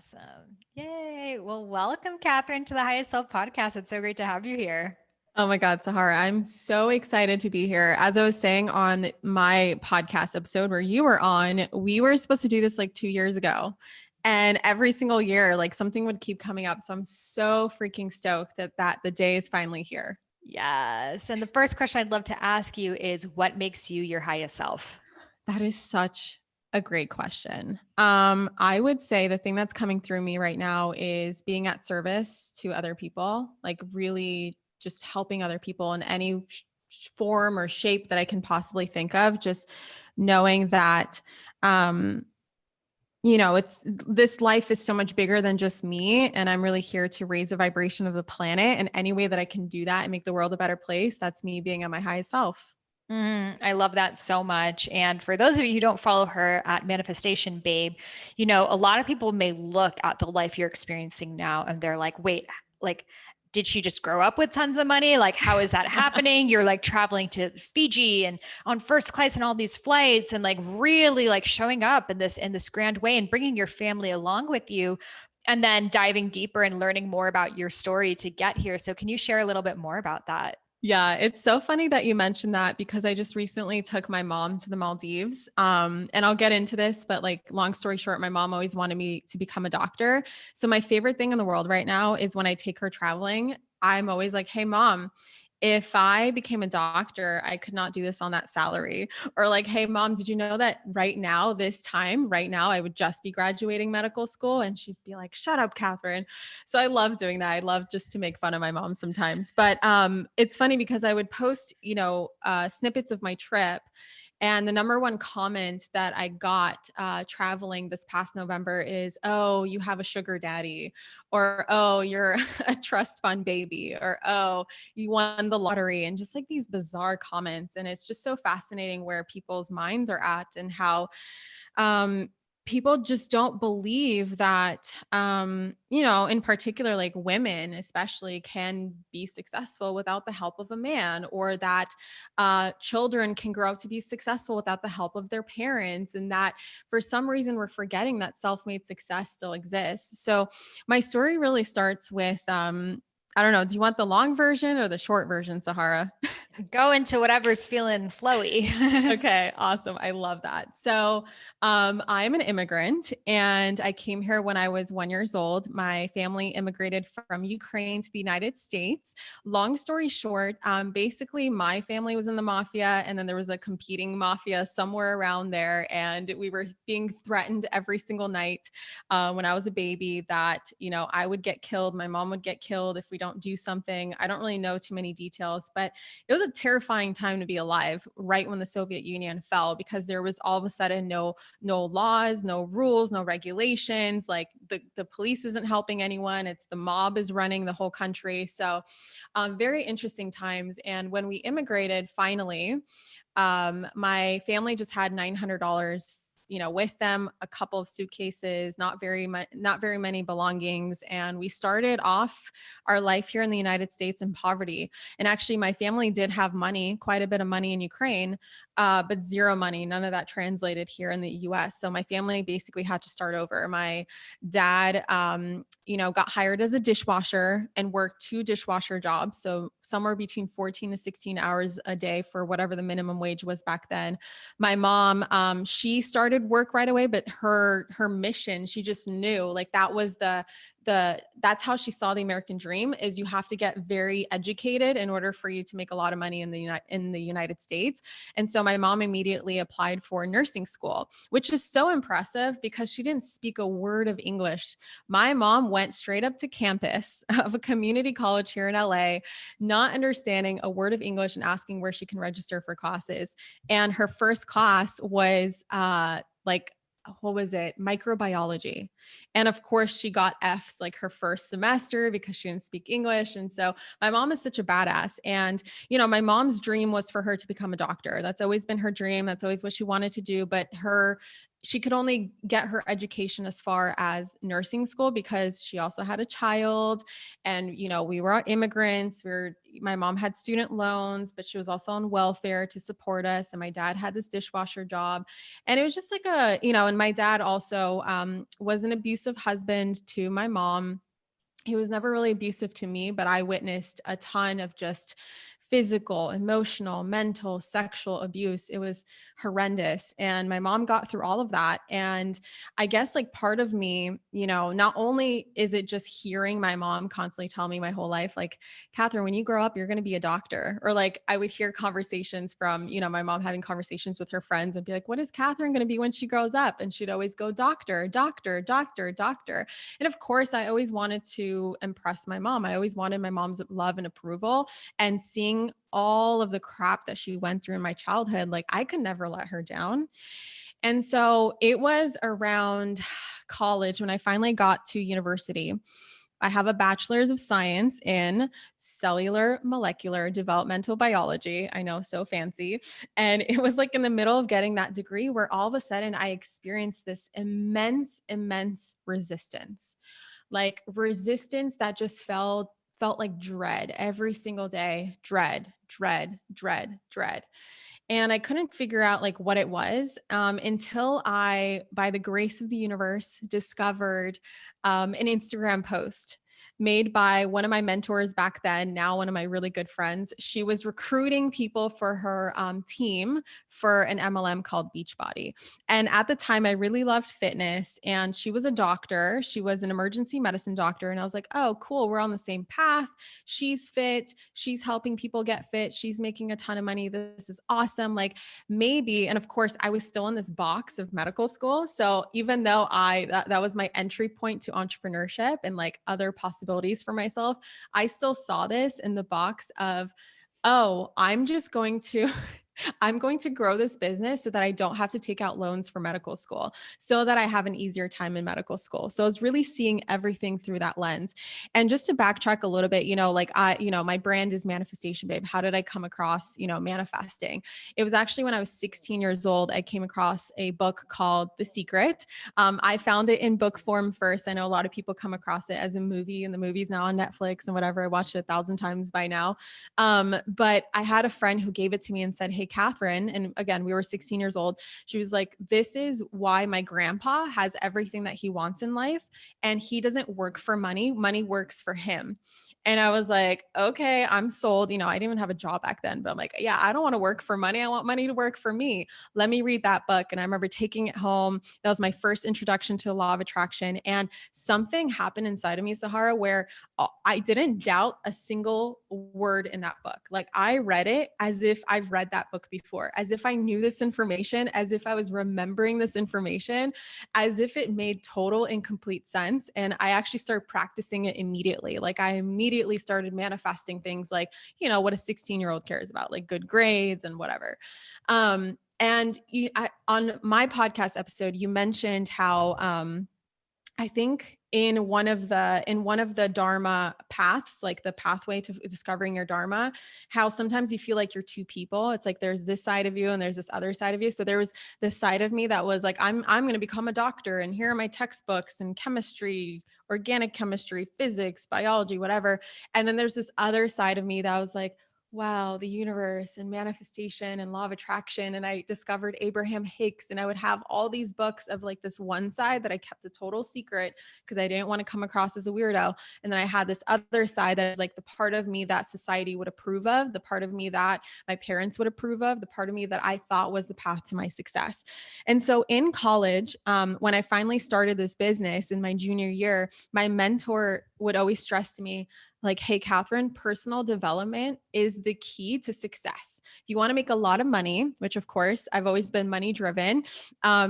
Awesome. Yay. Well, welcome, Kathrin, to the Highest Self podcast. It's so great to have you here. Oh my God, Sahara, I'm so excited to be here. As I was saying on my podcast episode where you were on, we were supposed to do this like 2 years ago. And every single year, like something would keep coming up. So I'm so freaking stoked that the day is finally here. Yes. And the first question I'd love to ask you is what makes you your highest self? That is such a great question. I would say the thing that's coming through me right now is being at service to other people, like really just helping other people in any form or shape that I can possibly think of. Just knowing that, it's this life is so much bigger than just me. And I'm really here to raise the vibration of the planet. And any way that I can do that and make the world a better place, that's me being at my highest self. I love that so much. And for those of you who don't follow her at Manifestation Babe, a lot of people may look at the life you're experiencing now and they're like, wait, like, did she just grow up with tons of money? Like, how is that happening? You're like traveling to Fiji and on first class and all these flights and like really like showing up in this grand way and bringing your family along with you and then diving deeper and learning more about your story to get here. So can you share a little bit more about that? Yeah, it's so funny that you mentioned that because I just recently took my mom to the Maldives. And I'll get into this, but like long story short, my mom always wanted me to become a doctor. So my favorite thing in the world right now is when I take her traveling, I'm always like, "Hey mom, if I became a doctor, I could not do this on that salary." Or like, "Hey mom, did you know that right now, right now, I would just be graduating medical school?" And she'd be like, "Shut up, Kathrin." So I love doing that. I love just to make fun of my mom sometimes. But it's funny because I would post, snippets of my trip. And the number one comment that I got traveling this past November is, "Oh, you have a sugar daddy," or, "Oh, you're a trust fund baby," or, "Oh, you won the lottery," and just like these bizarre comments. And it's just so fascinating where people's minds are at and how um, people just don't believe that, in particular, like women especially can be successful without the help of a man, or that children can grow up to be successful without the help of their parents. And that for some reason, we're forgetting that self-made success still exists. So my story really starts with, I don't know, do you want the long version or the short version, Sahara? Go into whatever's feeling flowy. Okay, awesome. I love that. So, I'm an immigrant and I came here when I was 1 years old. My family immigrated from Ukraine to the United States. Long story short, basically, my family was in the mafia, and then there was a competing mafia somewhere around there. And we were being threatened every single night when I was a baby that, I would get killed, my mom would get killed if we don't do something. I don't really know too many details, but it was a terrifying time to be alive right when the Soviet Union fell, because there was all of a sudden no laws, no rules, no regulations. Like the police isn't helping anyone. It's the mob is running the whole country. So very interesting times. And when we immigrated, finally, my family just had $900, with them, a couple of suitcases, not very many belongings. And we started off our life here in the United States in poverty. And actually my family did have money, quite a bit of money in Ukraine, but zero money. None of that translated here in the US. So my family basically had to start over. My dad, got hired as a dishwasher and worked 2 dishwasher jobs. So somewhere between 14 to 16 hours a day for whatever the minimum wage was back then. My mom, she started work right away, but her mission, she just knew like that was that's how she saw the American dream, is you have to get very educated in order for you to make a lot of money in the United States. And so my mom immediately applied for nursing school, which is so impressive because she didn't speak a word of English. My mom went straight up to campus of a community college here in LA, not understanding a word of English and asking where she can register for classes. And her first class was what was it? Microbiology. And of course she got F's like her first semester because she didn't speak English. And so my mom is such a badass. And, my mom's dream was for her to become a doctor. That's always been her dream. That's always what she wanted to do. But her she could only get her education as far as nursing school because she also had a child. And, we were immigrants. My mom had student loans, but she was also on welfare to support us. And my dad had this dishwasher job. And it was just like and my dad also was an abusive husband to my mom. He was never really abusive to me, but I witnessed a ton of just physical, emotional, mental, sexual abuse. It was horrendous. And my mom got through all of that. And I guess like part of me, not only is it just hearing my mom constantly tell me my whole life, like, Kathrin, when you grow up, you're going to be a doctor. Or like I would hear conversations from, my mom having conversations with her friends and be like, what is Kathrin going to be when she grows up? And she'd always go, doctor, doctor, doctor, doctor. And of course, I always wanted to impress my mom. I always wanted my mom's love and approval. And seeing all of the crap that she went through in my childhood, like I could never let her down. And so it was around college when I finally got to university. I have a bachelor's of science in cellular molecular developmental biology. I know, so fancy. And it was like in the middle of getting that degree where all of a sudden I experienced this immense, immense resistance, like resistance that just felt like dread every single day. Dread, dread, dread, dread. And I couldn't figure out like what it was until I, by the grace of the universe, discovered an Instagram post made by one of my mentors back then, now one of my really good friends. She was recruiting people for her team for an MLM called Beachbody. And at the time, I really loved fitness. And she was a doctor. She was an emergency medicine doctor. And I was like, oh, cool. We're on the same path. She's fit. She's helping people get fit. She's making a ton of money. This is awesome. Like maybe, and of course, I was still in this box of medical school. So even though that was my entry point to entrepreneurship and like other possibilities for myself, I still saw this in the box of, oh, I'm going to grow this business so that I don't have to take out loans for medical school, so that I have an easier time in medical school. So I was really seeing everything through that lens. And just to backtrack a little bit, my brand is Manifestation Babe. How did I come across, manifesting? It was actually when I was 16 years old, I came across a book called The Secret. I found it in book form first. I know a lot of people come across it as a movie, and the movie's now on Netflix and whatever. I watched it 1,000 times by now. But I had a friend who gave it to me and said, hey, Kathrin, and again, we were 16 years old. She was like, this is why my grandpa has everything that he wants in life. And he doesn't work for money. Money works for him. And I was like, okay, I'm sold. I didn't even have a job back then, but I'm like, yeah, I don't want to work for money. I want money to work for me. Let me read that book. And I remember taking it home. That was my first introduction to the law of attraction. And something happened inside of me, Sahara, where I didn't doubt a single word in that book. Like I read it as if I've read that book before, as if I knew this information, as if I was remembering this information, as if it made total and complete sense. And I actually started practicing it immediately. Like I immediately started manifesting things like, what a 16-year-old cares about, like good grades and whatever. And on my podcast episode, you mentioned how, I think in one of the dharma paths, like the pathway to discovering your dharma, how sometimes you feel like you're two people. It's like there's this side of you and there's this other side of you. So there was this side of me that was like, I'm going to become a doctor, and here are my textbooks and chemistry, organic chemistry, physics, biology, whatever. And then there's this other side of me that was like, wow, the universe and manifestation and law of attraction. And I discovered Abraham Hicks, and I would have all these books of like this one side that I kept a total secret because I didn't want to come across as a weirdo. And then I had this other side that is like the part of me that society would approve of, the part of me that my parents would approve of, the part of me that I thought was the path to my success. And so in college, when I finally started this business in my junior year, my mentor would always stress to me, like, hey, Kathrin, personal development is the key to success. If you want to make a lot of money, which of course I've always been money driven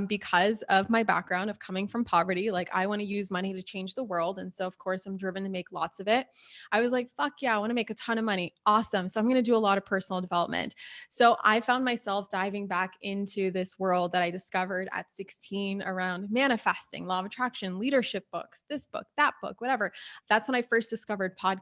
because of my background of coming from poverty, like I want to use money to change the world. And so of course I'm driven to make lots of it. I was like, fuck yeah, I want to make a ton of money. Awesome. So I'm going to do a lot of personal development. So I found myself diving back into this world that I discovered at 16 around manifesting, law of attraction, leadership books, this book, that book, whatever. That's when I first discovered podcasts.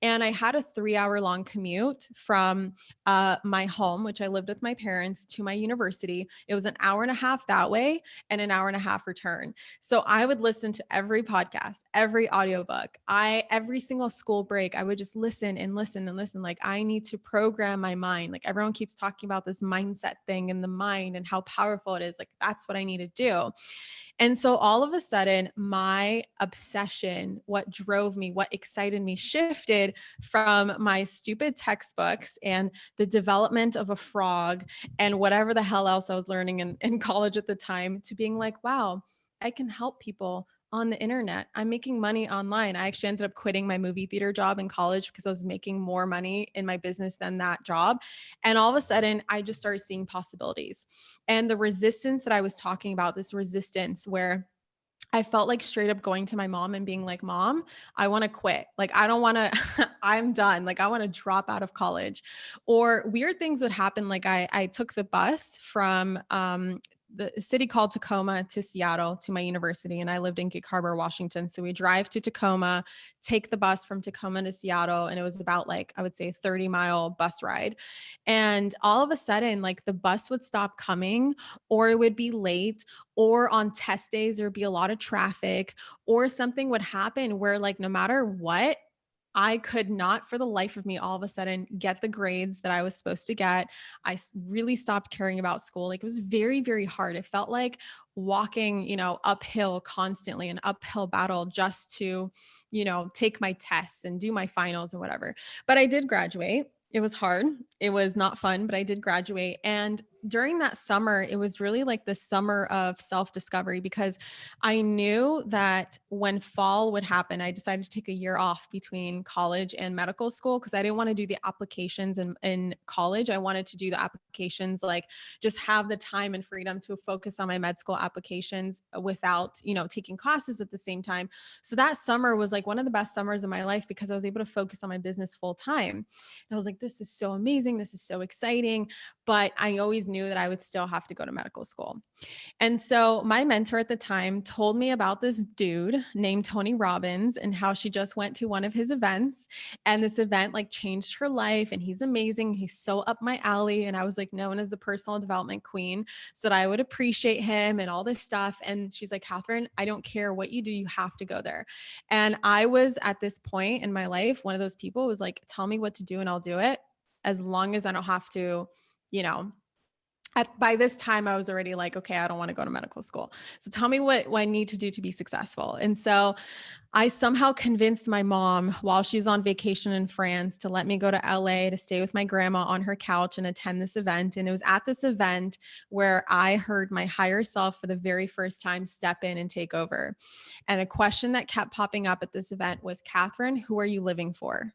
And I had a 3-hour long commute from my home, which I lived with my parents, to my university. It was an hour and a half that way and an hour and a half return. So I would listen to every podcast, every audiobook. Every single school break, I would just listen and listen and listen. Like, I need to program my mind. Like, everyone keeps talking about this mindset thing in the mind and how powerful it is. Like, that's what I need to do. And so all of a sudden, my obsession, what drove me, what excited me, shifted from my stupid textbooks and the development of a frog and whatever the hell else I was learning in college at the time, to being like, wow, I can help people on the internet. I'm making money online. I actually ended up quitting my movie theater job in college because I was making more money in my business than that job. And all of a sudden, I just started seeing possibilities. And the resistance that I was talking about, this resistance where I felt like straight up going to my mom and being like, Mom, I want to quit. Like, I don't want to, I'm done. Like, I want to drop out of college. Or weird things would happen. Like, I took the bus from the city called Tacoma to Seattle to my university. And I lived in Gig Harbor, Washington. So we drive to Tacoma, take the bus from Tacoma to Seattle. And it was about, like, I would say, a 30-mile bus ride. And all of a sudden, like, the bus would stop coming, or it would be late, or on test days, there'd be a lot of traffic, or something would happen where, like, no matter what, I could not for the life of me all of a sudden get the grades that I was supposed to get. Really stopped caring about school. Like, it was very, very hard. It felt like walking, uphill constantly, an uphill battle just to, take my tests and do my finals and whatever. But I did graduate. It was hard. It was not fun, but I did graduate. And during that summer, it was really like the summer of self-discovery, because I knew that when fall would happen, I decided to take a year off between college and medical school, because I didn't want to do the applications in college. I wanted to do the applications, like, just have the time and freedom to focus on my med school applications without, taking classes at the same time. So that summer was like one of the best summers of my life, because I was able to focus on my business full time. And I was like, this is so amazing. This is so exciting. But I always knew that I would still have to go to medical school. And so my mentor at the time told me about this dude named Tony Robbins, and how she just went to one of his events, and this event, like, changed her life. And he's amazing. He's so up my alley. And I was, like, known as the personal development queen, so that I would appreciate him and all this stuff. And she's like, Kathrin, I don't care what you do. You have to go there. And I was at this point in my life, one of those people who was like, tell me what to do and I'll do it, as long as I don't have to, you know, by this time I was already like, okay, I don't want to go to medical school. So tell me what I need to do to be successful. And so I somehow convinced my mom, while she was on vacation in France, to let me go to LA to stay with my grandma on her couch and attend this event. And it was at this event where I heard my higher self for the very first time step in and take over. And the question that kept popping up at this event was, Kathrin, who are you living for?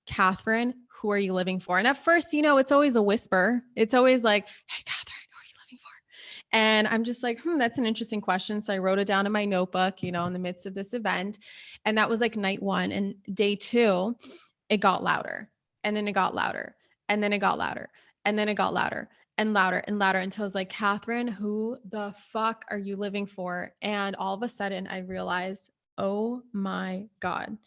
Kathrin, who are you living for? And at first, it's always a whisper. It's always like, hey, Kathrin, who are you living for? And I'm just like, that's an interesting question. So I wrote it down in my notebook, in the midst of this event. And that was like night one. And day two, it got louder. And then it got louder. And then it got louder. And then it got louder and louder and louder, until I was like, Kathrin, who the fuck are you living for? And all of a sudden I realized, oh my God,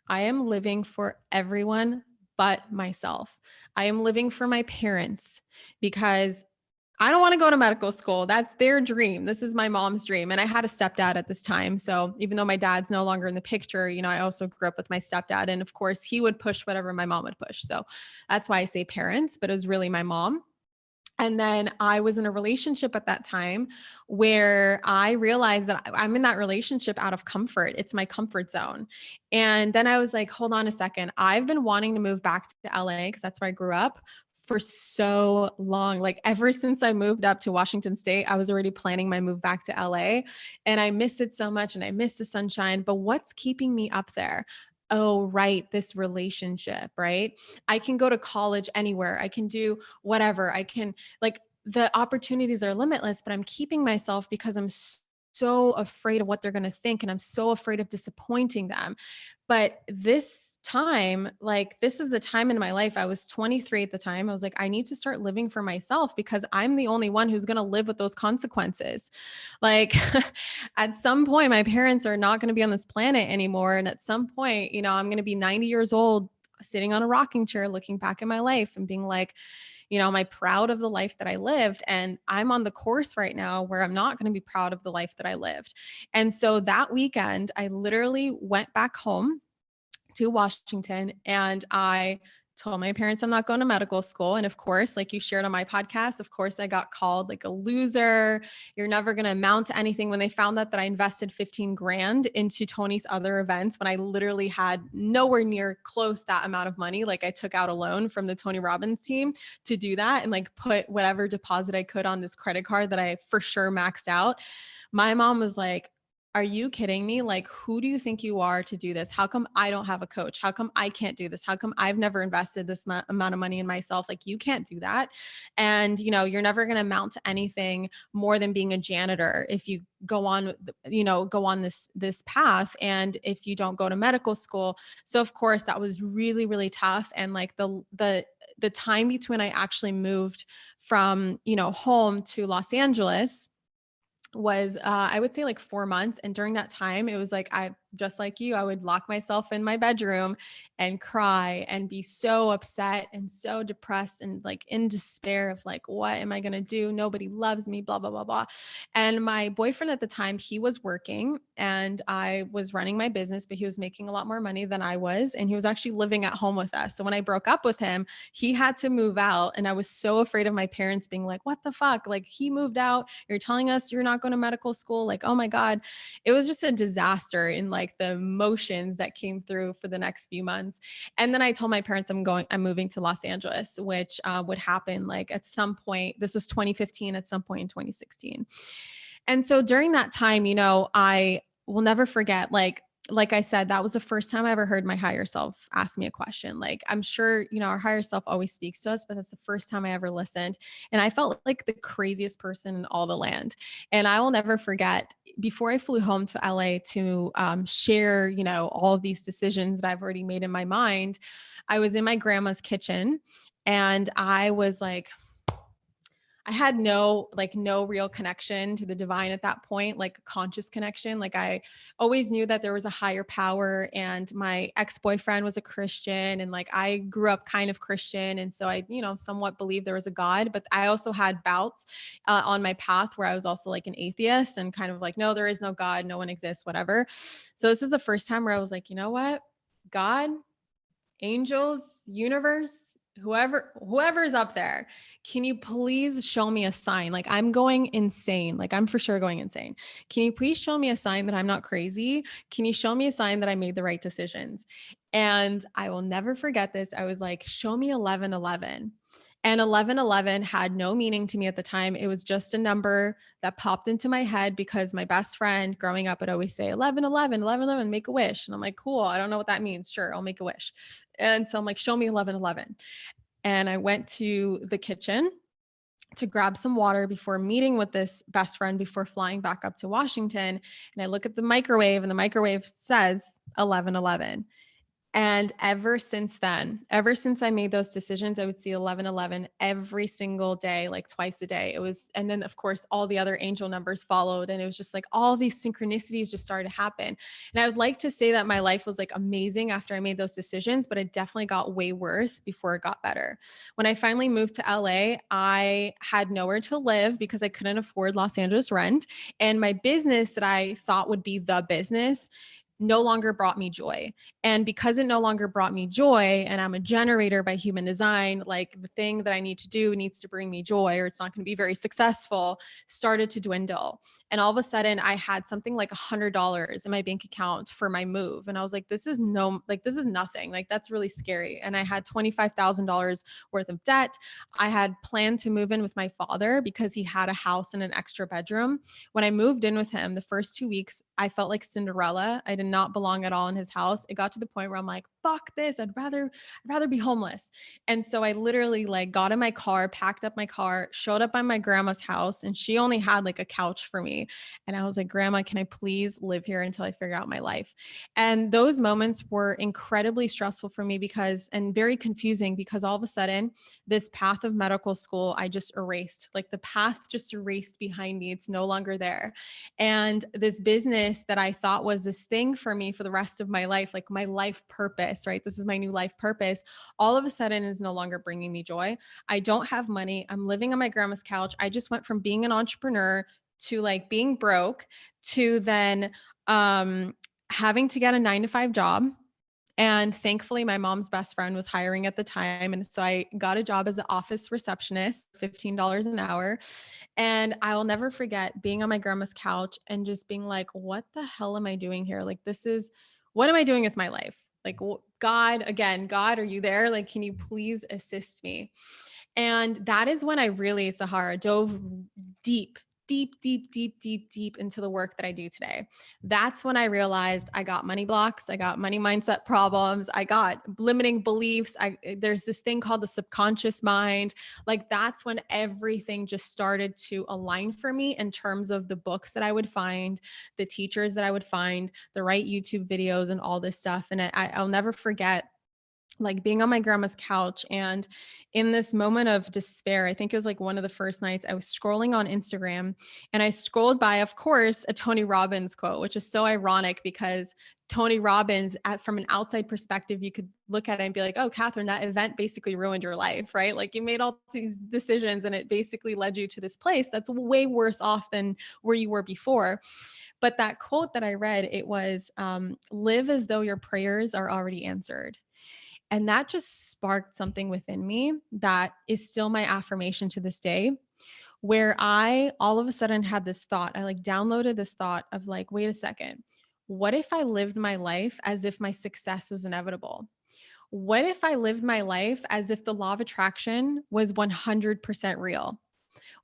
I am living for everyone but myself. I am living for my parents, because I don't want to go to medical school. That's their dream. This is my mom's dream. And I had a stepdad at this time. So even though my dad's no longer in the picture, I also grew up with my stepdad. And of course, he would push whatever my mom would push. So that's why I say parents, but it was really my mom. And then I was in a relationship at that time where I realized that I'm in that relationship out of comfort. It's my comfort zone. And then I was like, hold on a second. I've been wanting to move back to LA, because that's where I grew up, for so long. Like, ever since I moved up to Washington State, I was already planning my move back to LA, and I miss it so much, and I miss the sunshine. But what's keeping me up there? Oh, right. This relationship, right? I can go to college anywhere. I can do whatever. I can, like, the opportunities are limitless, but I'm keeping myself because I'm so afraid of what they're going to think. And I'm so afraid of disappointing them. But this time, like, this is the time in my life. I was 23 at the time. I was like, I need to start living for myself, because I'm the only one who's going to live with those consequences. Like, at some point, my parents are not going to be on this planet anymore. And at some point, I'm going to be 90 years old, sitting on a rocking chair, looking back at my life and being like, am I proud of the life that I lived? And I'm on the course right now where I'm not going to be proud of the life that I lived. And so that weekend, I literally went back home to Washington and I told my parents I'm not going to medical school. And of course, like you shared on my podcast, of course, I got called like a loser. You're never going to amount to anything. When they found out that I invested 15 grand into Tony's other events, when I literally had nowhere near close that amount of money, like I took out a loan from the Tony Robbins team to do that and like put whatever deposit I could on this credit card that I for sure maxed out. My mom was like, are you kidding me? Like, who do you think you are to do this? How come I don't have a coach? How come I can't do this? How come I've never invested this amount of money in myself? Like, you can't do that. And, you're never going to amount to anything more than being a janitor if you go on, go on this path. And if you don't go to medical school. So of course that was really, really tough. And like the time between I actually moved from, home to Los Angeles was I would say like 4 months. And during that time, it was like I just like you, I would lock myself in my bedroom and cry and be so upset and so depressed and like in despair of like, what am I gonna do? Nobody loves me, blah, blah, blah, blah. And my boyfriend at the time, he was working and I was running my business, but he was making a lot more money than I was. And he was actually living at home with us. So when I broke up with him, he had to move out. And I was so afraid of my parents being like, what the fuck? Like he moved out. You're telling us you're not going to medical school. Like, oh my God. It was just a disaster in like the emotions that came through for the next few months. And then I told my parents I'm moving to Los Angeles, which would happen like at some point. This was 2015, at some point in 2016. And so during that time, I will never forget, like I said, that was the first time I ever heard my higher self ask me a question. Like, I'm sure, our higher self always speaks to us, but that's the first time I ever listened. And I felt like the craziest person in all the land. And I will never forget, before I flew home to LA to share, all of these decisions that I've already made in my mind, I was in my grandma's kitchen and I was like, I had no real connection to the divine at that point, like a conscious connection. Like I always knew that there was a higher power and my ex-boyfriend was a Christian and like I grew up kind of Christian. And so I, somewhat believed there was a God, but I also had bouts on my path where I was also like an atheist and kind of like, no, there is no God, no one exists, whatever. So this is the first time where I was like, you know what? God, angels, universe, whoever's up there, can you please show me a sign? Like I'm going insane. Like I'm for sure going insane. Can you please show me a sign that I'm not crazy? Can you show me a sign that I made the right decisions? And I will never forget this. I was like, show me 1111. And 1111 had no meaning to me at the time. It was just a number that popped into my head because my best friend growing up would always say 1111, 1111, make a wish. And I'm like, cool. I don't know what that means. Sure, I'll make a wish. And so I'm like, show me 1111. And I went to the kitchen to grab some water before meeting with this best friend before flying back up to Washington. And I look at the microwave and the microwave says 1111. And ever since then, ever since I made those decisions, I would see 1111 every single day, like twice a day. It was, and then of course, all the other angel numbers followed. And it was just like all these synchronicities just started to happen. And I would like to say that my life was like amazing after I made those decisions, but it definitely got way worse before it got better. When I finally moved to LA, I had nowhere to live because I couldn't afford Los Angeles rent. And my business that I thought would be the business no longer brought me joy. And because it no longer brought me joy, and I'm a generator by human design, like the thing that I need to do needs to bring me joy, or it's not going to be very successful, started to dwindle. And all of a sudden I had something like $100 in my bank account for my move. And I was like, this is nothing. Like, that's really scary. And I had $25,000 worth of debt. I had planned to move in with my father because he had a house and an extra bedroom. When I moved in with him, the first 2 weeks, I felt like Cinderella. I did not belong at all in his house. It got to the point where I'm like, fuck this. I'd rather be homeless. And so I literally like got in my car, packed up my car, showed up by my grandma's house, and she only had like a couch for me. And I was like, Grandma, can I please live here until I figure out my life? And those moments were incredibly stressful for me and very confusing because all of a sudden this path of medical school, I just erased, like the path just erased behind me. It's no longer there. And this business that I thought was this thing for me for the rest of my life, like my life purpose, purpose, right? This is my new life purpose. All of a sudden is no longer bringing me joy. I don't have money. I'm living on my grandma's couch. I just went from being an entrepreneur to like being broke to then having to get a 9 to 5 job. And thankfully, my mom's best friend was hiring at the time. And so I got a job as an office receptionist, $15 an hour. And I will never forget being on my grandma's couch and just being like, what the hell am I doing here? Like, what am I doing with my life? Like, God, again, God, are you there? Like, can you please assist me? And that is when I really, Sahara, dove deep, deep, deep, deep, deep, deep into the work that I do today. That's when I realized I got money blocks. I got money mindset problems. I got limiting beliefs. There's this thing called the subconscious mind. Like that's when everything just started to align for me in terms of the books that I would find, the teachers that I would find, the right YouTube videos and all this stuff. And I'll never forget like being on my grandma's couch and in this moment of despair. I think it was like one of the first nights I was scrolling on Instagram and I scrolled by, of course, a Tony Robbins quote, which is so ironic because Tony Robbins, from an outside perspective, you could look at it and be like, oh, Kathrin, that event basically ruined your life, right? Like you made all these decisions and it basically led you to this place that's way worse off than where you were before. But that quote that I read, it was, live as though your prayers are already answered. And that just sparked something within me that is still my affirmation to this day, where I all of a sudden had this thought. I like downloaded this thought of like, wait a second, what if I lived my life as if my success was inevitable? What if I lived my life as if the law of attraction was 100% real?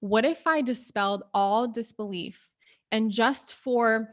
What if I dispelled all disbelief and just for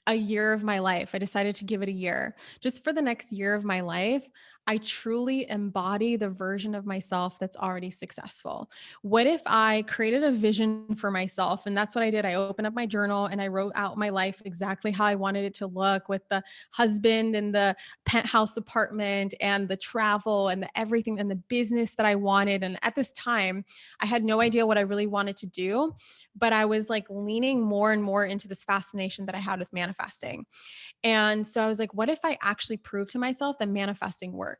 a year of my life, I decided to give it a year. Just for the next year of my life, I truly embody the version of myself that's already successful. What if I created a vision for myself? And that's what I did. I opened up my journal and I wrote out my life exactly how I wanted it to look with the husband and the penthouse apartment and the travel and the everything and the business that I wanted. And at this time, I had no idea what I really wanted to do, but I was like leaning more and more into this fascination that I had with manifesting. And so I was like, what if I actually prove to myself that manifesting works?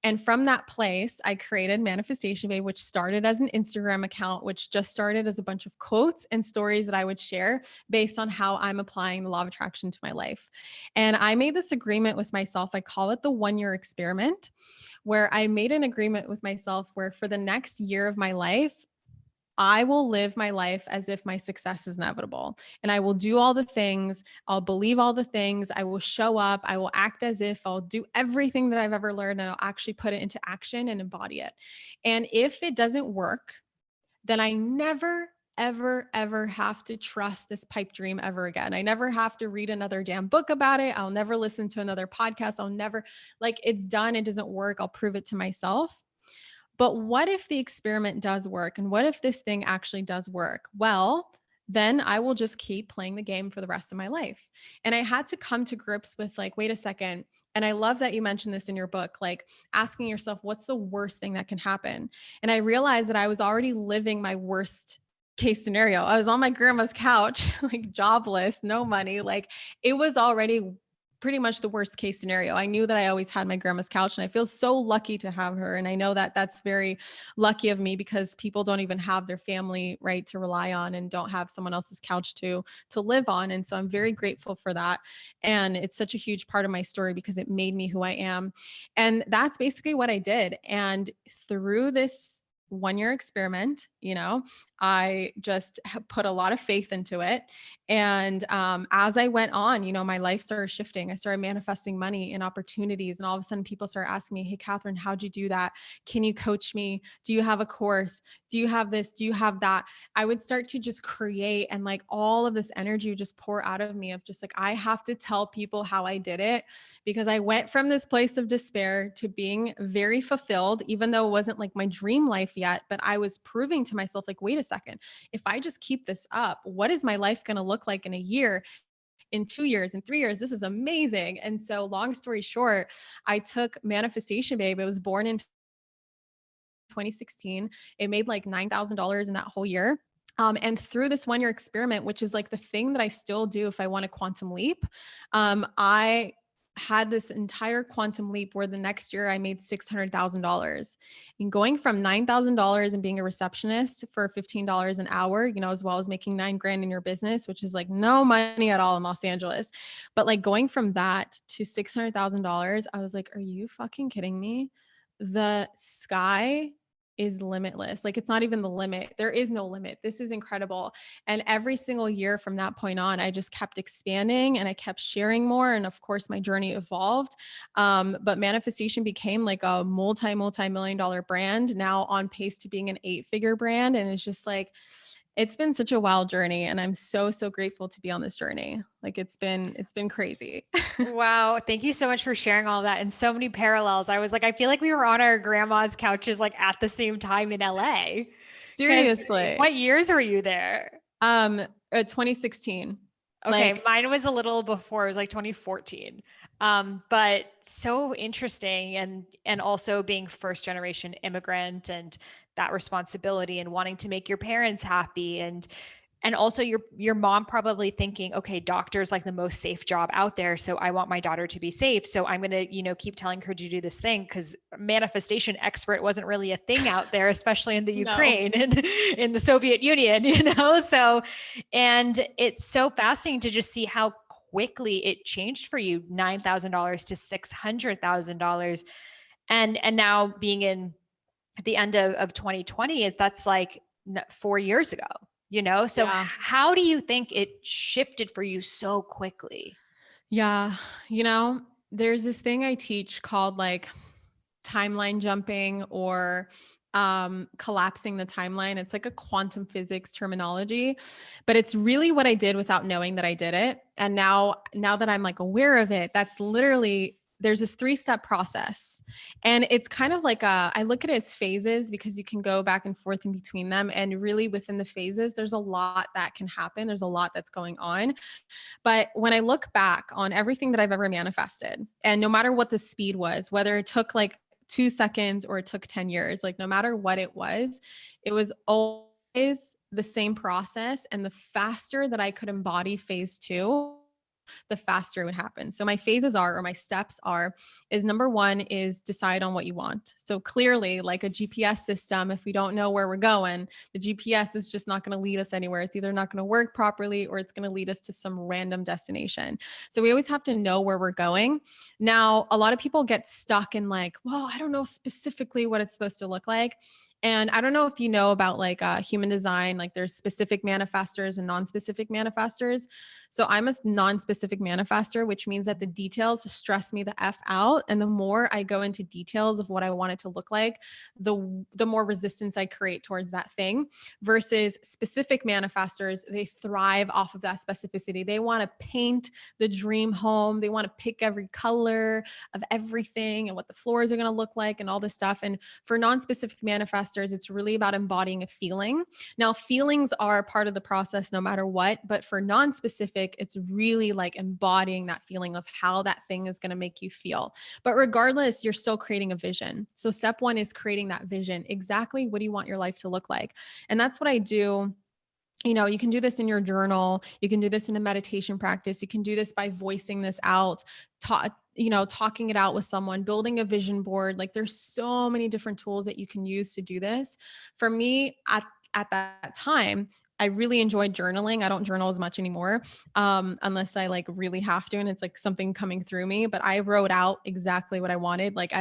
And from that place, I created Manifestation Babe, which started as an Instagram account, which just started as a bunch of quotes and stories that I would share based on how I'm applying the law of attraction to my life. And I made this agreement with myself. I call it the 1 year experiment, where I made an agreement with myself where for the next year of my life, I will live my life as if my success is inevitable. And I will do all the things. I'll believe all the things. I will show up. I will act as if I'll do everything that I've ever learned and I'll actually put it into action and embody it. And if it doesn't work, then I never, ever, ever have to trust this pipe dream ever again. I never have to read another damn book about it. I'll never listen to another podcast. I'll never, like, it's done. It doesn't work. I'll prove it to myself. But what if the experiment does work? And what if this thing actually does work? Well, then I will just keep playing the game for the rest of my life. And I had to come to grips with like, wait a second. And I love that you mentioned this in your book, like asking yourself, what's the worst thing that can happen? And I realized that I was already living my worst case scenario. I was on my grandma's couch, like jobless, no money. Like it was already pretty much the worst case scenario. I knew that I always had my grandma's couch and I feel so lucky to have her. And I know that that's very lucky of me because people don't even have their family, right, to rely on and don't have someone else's couch to live on. And so I'm very grateful for that. And it's such a huge part of my story because it made me who I am. And that's basically what I did. And through this 1 year experiment, I just put a lot of faith into it. And as I went on, my life started shifting. I started manifesting money and opportunities. And all of a sudden people started asking me, hey, Kathrin, how'd you do that? Can you coach me? Do you have a course? Do you have this? Do you have that? I would start to just create and like all of this energy would just pour out of me of just like, I have to tell people how I did it because I went from this place of despair to being very fulfilled, even though it wasn't like my dream life yet, but I was proving to myself like, wait a second, if I just keep this up, what is my life going to look like in a year, in 2 years, in 3 years? This is amazing. And so long story short, I took Manifestation Babe. It was born in 2016. It made like $9,000 in that whole year. And through this 1 year experiment, which is like the thing that I still do if I want to quantum leap, I had this entire quantum leap where the next year I made $600,000. And going from $9,000 and being a receptionist for $15 an hour, you know, as well as making 9 grand in your business, which is like no money at all in Los Angeles. But like going from that to $600,000, I was like, are you fucking kidding me? The sky is limitless. Like it's not even the limit. There is no limit. This is incredible. And every single year from that point on, I just kept expanding and I kept sharing more. And of course, my journey evolved. But manifestation became like a multi-million dollar brand, now on pace to being an 8-figure brand. And it's just like, it's been such a wild journey. And I'm so, so grateful to be on this journey. Like it's been crazy. Wow. Thank you so much for sharing all that and so many parallels. I was like, I feel like we were on our grandma's couches like at the same time in LA. Because Seriously. what years were you there? 2016. Okay, Like, mine was a little before. It was like 2014. But so interesting, and also being first generation immigrant and that responsibility and wanting to make your parents happy, and also your mom probably thinking, okay, doctor is like the most safe job out there, so I want my daughter to be safe, so I'm going to, keep telling her to do this thing, because manifestation expert wasn't really a thing out there, especially in the no. Ukraine and in the Soviet Union, so, and it's so fascinating to just see how quickly it changed for you, $9,000 to $600,000, and now being in at the end of 2020, that's like 4 years ago, so Yeah. how do you think it shifted for you so quickly? Yeah. You know, there's this thing I teach called like timeline jumping or collapsing the timeline. It's like a quantum physics terminology, but it's really what I did without knowing that I did it. And now that I'm like aware of it, that's literally there's this 3-step process. And it's kind of like I look at it as phases because you can go back and forth in between them. And really within the phases, there's a lot that can happen. There's a lot that's going on. But when I look back on everything that I've ever manifested, and no matter what the speed was, whether it took like 2 seconds or it took 10 years, like no matter what it was always the same process. And the faster that I could embody phase 2, the faster it would happen. So my phases are, or my steps are, is number 1 is decide on what you want. So clearly, like a GPS system, if we don't know where we're going, the GPS is just not going to lead us anywhere. It's either not going to work properly or it's going to lead us to some random destination. So we always have to know where we're going. Now, a lot of people get stuck in like, well, I don't know specifically what it's supposed to look like. And I don't know if you know about like human design, like there's specific manifestors and non-specific manifestors. So I'm a non-specific manifestor, which means that the details stress me the F out. And the more I go into details of what I want it to look like, the more resistance I create towards that thing. Versus specific manifestors, they thrive off of that specificity. They want to paint the dream home. They want to pick every color of everything and what the floors are going to look like and all this stuff. And for non-specific manifestors, it's really about embodying a feeling. Now, feelings are part of the process no matter what, but for non-specific, it's really like embodying that feeling of how that thing is going to make you feel. But regardless, you're still creating a vision. So step 1 is creating that vision. Exactly what do you want your life to look like? And that's what I do. You can do this in your journal. You can do this in a meditation practice. You can do this by voicing this out, talking it out with someone, building a vision board. Like there's so many different tools that you can use to do this. For me at that time, I really enjoyed journaling. I don't journal as much anymore, unless I like really have to, and it's like something coming through me, but I wrote out exactly what I wanted. Like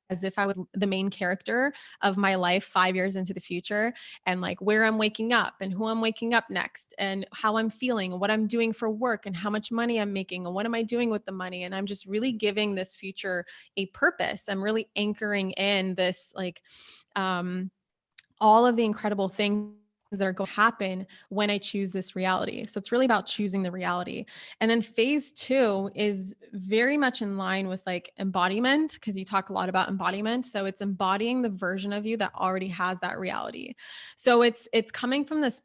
as if I was the main character of my life 5 years into the future, and like where I'm waking up and who I'm waking up next and how I'm feeling and what I'm doing for work and how much money I'm making and what am I doing with the money. And I'm just really giving this future a purpose. I'm really anchoring in this, like, all of the incredible things that are going to happen when I choose this reality. So it's really about choosing the reality. And then phase 2 is very much in line with like embodiment, because you talk a lot about embodiment. So it's embodying the version of you that already has that reality. So it's coming from this,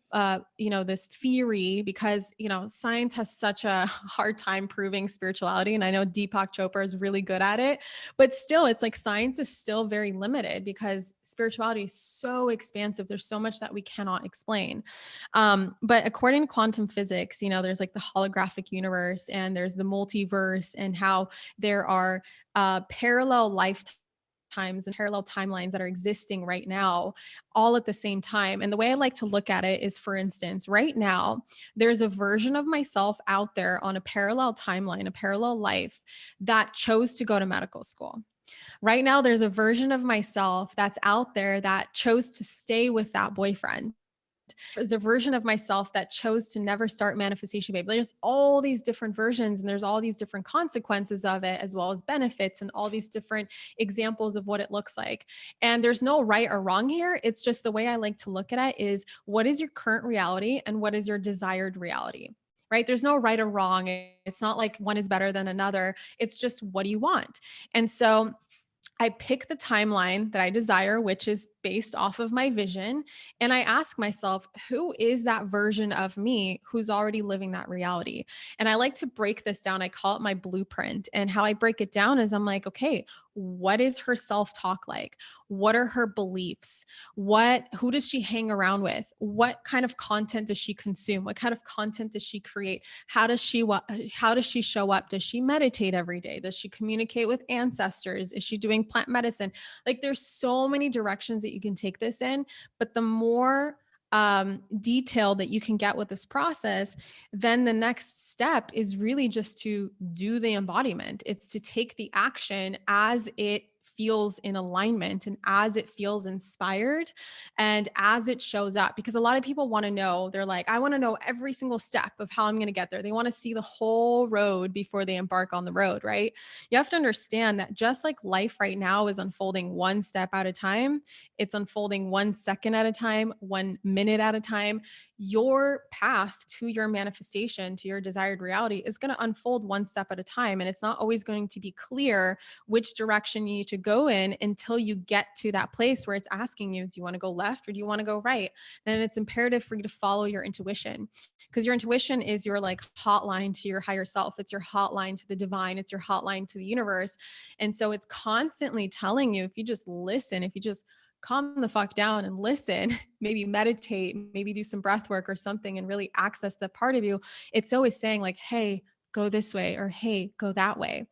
this theory, because, science has such a hard time proving spirituality. And I know Deepak Chopra is really good at it, but still it's like science is still very limited because spirituality is so expansive. There's so much that we cannot explain. explain. But according to quantum physics, you know, there's like the holographic universe and there's the multiverse, and how there are parallel lifetimes and parallel timelines that are existing right now all at the same time. And the way I like to look at it is, for instance, right now there's a version of myself out there on a parallel timeline, a parallel life, that chose to go to medical school. Right now there's a version of myself that's out there that chose to stay with that boyfriend. There's a version of myself that chose to never start manifestation babe. There's all these different versions, and there's all these different consequences of it, as well as benefits, and all these different examples of what it looks like. And there's no right or wrong here. It's just, the way I like to look at it is, what is your current reality and what is your desired reality? Right? There's no right or wrong. It's not like one is better than another. It's just, what do you want? And so I pick the timeline that I desire, which is based off of my vision. And I ask myself, who is that version of me who's already living that reality? And I like to break this down. I call it my blueprint. And how I break it down is, I'm like, okay, what is her self-talk like? What are her beliefs? Who does she hang around with? What kind of content does she consume? What kind of content does she create? How does she show up? Does she meditate every day? Does she communicate with ancestors? Is she doing plant medicine? Like, there's so many directions that you can take this in, but the more detail that you can get with this process, then the next step is really just to do the embodiment. It's to take the action as it feels in alignment and as it feels inspired and as it shows up. Because a lot of people want to know, they're like, I want to know every single step of how I'm going to get there. They want to see the whole road before they embark on the road, right? You have to understand that just like life right now is unfolding one step at a time, it's unfolding 1 second at a time, 1 minute at a time. Your path to your manifestation, to your desired reality, is going to unfold one step at a time. And it's not always going to be clear which direction you need to go in until you get to that place where it's asking you, do you want to go left or do you want to go right? Then it's imperative for you to follow your intuition, because your intuition is your like hotline to your higher self. It's your hotline to the divine. It's your hotline to the universe. And so it's constantly telling you, if you just listen, if you just calm the fuck down and listen, maybe meditate, maybe do some breath work or something and really access that part of you, it's always saying like, hey, go this way, or hey, go that way.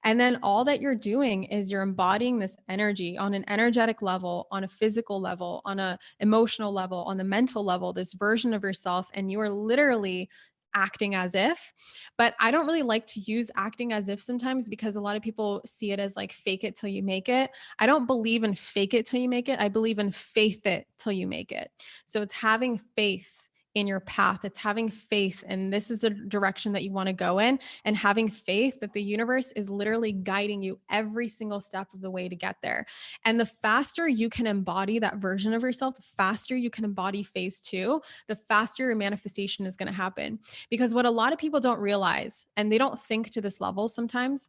And then all that you're doing is you're embodying this energy on an energetic level, on a physical level, on an emotional level, on the mental level, this version of yourself. And you are literally acting as if. But I don't really like to use acting as if sometimes, because a lot of people see it as like fake it till you make it. I don't believe in fake it till you make it. I believe in faith it till you make it. So it's having faith in your path. It's having faith, and this is the direction that you want to go in, and having faith that the universe is literally guiding you every single step of the way to get there. And the faster you can embody that version of yourself, the faster you can embody phase 2, the faster your manifestation is going to happen. Because what a lot of people don't realize, and they don't think to this level sometimes,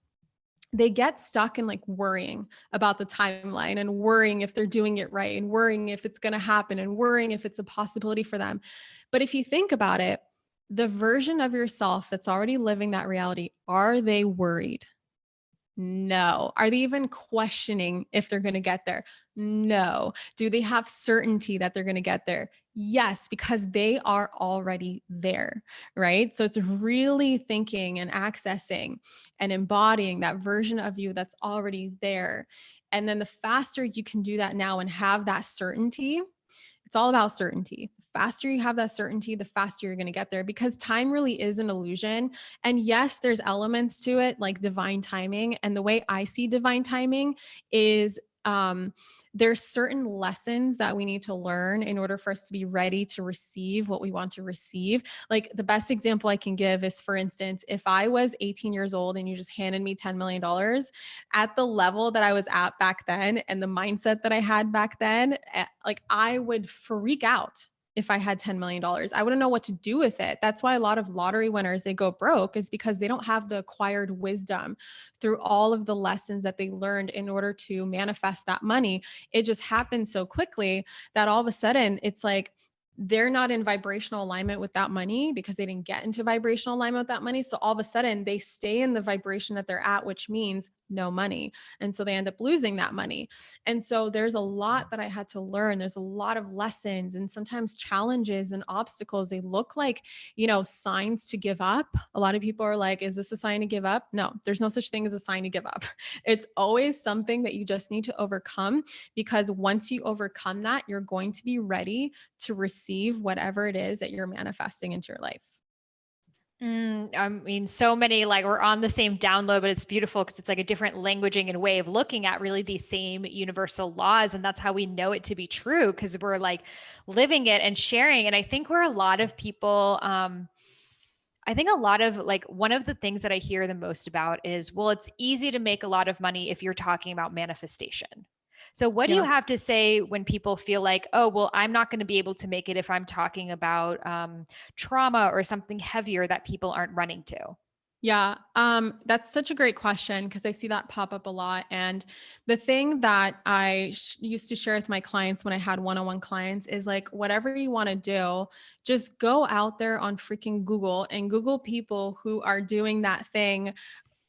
they get stuck in like worrying about the timeline and worrying if they're doing it right and worrying if it's going to happen and worrying if it's a possibility for them. But if you think about it, the version of yourself that's already living that reality, are they worried? No. Are they even questioning if they're going to get there? No. Do they have certainty that they're going to get there? Yes, because they are already there, right? So it's really thinking and accessing and embodying that version of you that's already there. And then the faster you can do that now and have that certainty, it's all about certainty. The faster you have that certainty, the faster you're going to get there, because time really is an illusion. And yes, there's elements to it like divine timing. And the way I see divine timing is there's certain lessons that we need to learn in order for us to be ready to receive what we want to receive. Like the best example I can give is, for instance, if I was 18 years old and you just handed me $10 million at the level that I was at back then and the mindset that I had back then, like I would freak out. If I had $10 million, I wouldn't know what to do with it. That's why a lot of lottery winners, they go broke, is because they don't have the acquired wisdom through all of the lessons that they learned in order to manifest that money. It just happens so quickly that all of a sudden it's like they're not in vibrational alignment with that money because they didn't get into vibrational alignment with that money. So all of a sudden they stay in the vibration that they're at, which means no money. And so they end up losing that money. And so there's a lot that I had to learn. There's a lot of lessons and sometimes challenges and obstacles. They look like, signs to give up. A lot of people are like, is this a sign to give up? No, there's no such thing as a sign to give up. It's always something that you just need to overcome, because once you overcome that, you're going to be ready to receive whatever it is that you're manifesting into your life. I mean, so many, like, we're on the same download, but it's beautiful because it's like a different languaging and way of looking at really these same universal laws. And that's how we know it to be true, because we're like living it and sharing. And I think where a lot of people, I think a lot of, like, one of the things that I hear the most about is, well, it's easy to make a lot of money if you're talking about manifestation. So, what do you Yeah. have to say when people feel like, oh, well, I'm not going to be able to make it if I'm talking about trauma or something heavier that people aren't running to? Yeah, that's such a great question because I see that pop up a lot. And the thing that I used to share with my clients when I had one-on-one clients is like, whatever you want to do, just go out there on freaking Google and Google people who are doing that thing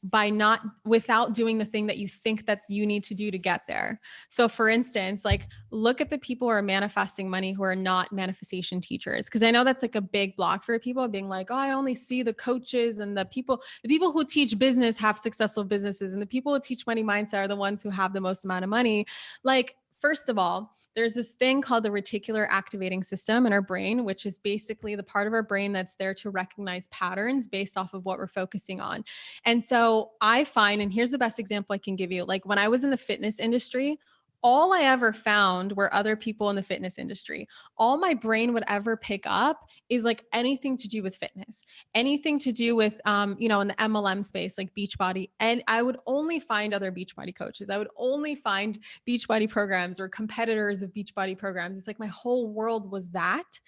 by not without doing the thing that you think that you need to do to get there. So for instance, like look at the people who are manifesting money who are not manifestation teachers, because I know that's like a big block for people being like, oh, I only see the coaches and the people who teach business have successful businesses, and the people who teach money mindset are the ones who have the most amount of money. Like, first of all, there's this thing called the reticular activating system in our brain, which is basically the part of our brain that's there to recognize patterns based off of what we're focusing on. And so I find, and here's the best example I can give you, like when I was in the fitness industry, all I ever found were other people in the fitness industry. All my brain would ever pick up is like anything to do with fitness, anything to do with, in the MLM space, like Beachbody. And I would only find other Beachbody coaches. I would only find Beachbody programs or competitors of Beachbody programs. It's like my whole world was that.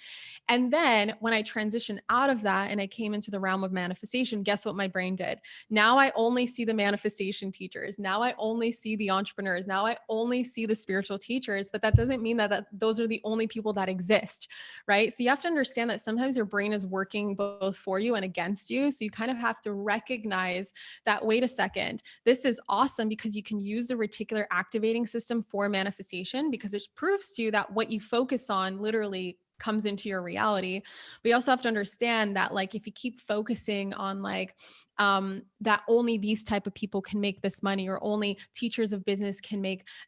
And then when I transitioned out of that and I came into the realm of manifestation, guess what my brain did? Now I only see the manifestation teachers. Now I only see the entrepreneurs. Now I only see the spiritual teachers, but that doesn't mean that those are the only people that exist, right? So you have to understand that sometimes your brain is working both for you and against you. So you kind of have to recognize that, wait a second, this is awesome because you can use the reticular activating system for manifestation, because it proves to you that what you focus on literally comes into your reality. But you also have to understand that, like, if you keep focusing on like that only these type of people can make this money, or only teachers of business can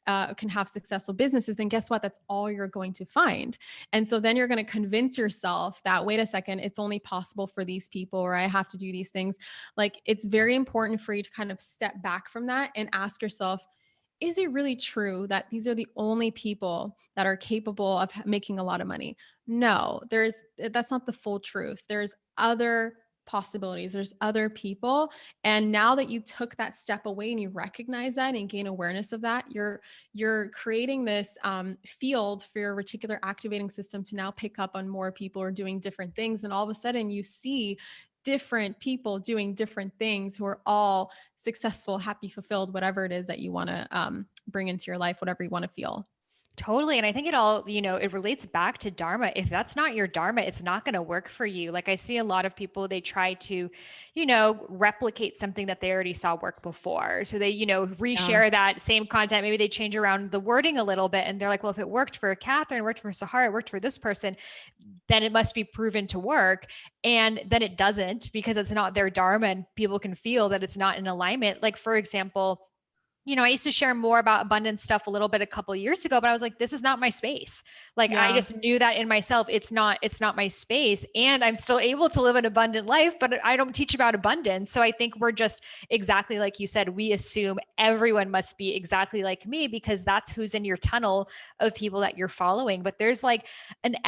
have successful businesses, then guess what? That's all you're going to find. And so then you're going to convince yourself that, wait a second, it's only possible for these people, or I have to do these things. Like, it's very important for you to kind of step back from that and ask yourself, is it really true that these are the only people that are capable of making a lot of money? No, that's not the full truth. There's other possibilities. There's other people. And now that you took that step away and you recognize that and gain awareness of that, you're creating this field for your reticular activating system to now pick up on more people who are doing different things. And all of a sudden you see different people doing different things who are all successful, happy, fulfilled, whatever it is that you want to bring into your life, whatever you want to feel. Totally. And I think it all, it relates back to dharma. If that's not your dharma, it's not going to work for you. Like, I see a lot of people, they try to, replicate something that they already saw work before. So they, Yeah. reshare that same content. Maybe they change around the wording a little bit, and they're like, well, if it worked for Kathrin, it worked for Sahara, it worked for this person, then it must be proven to work. And then it doesn't, because it's not their dharma, and people can feel that it's not in alignment. Like, for example, I used to share more about abundance stuff a little bit a couple of years ago, but I was like, this is not my space. Like, I Yeah. just knew that in myself. It's not my space. And I'm still able to live an abundant life, but I don't teach about abundance. So I think we're just exactly like you said, we assume everyone must be exactly like me because that's who's in your tunnel of people that you're following. But there's like many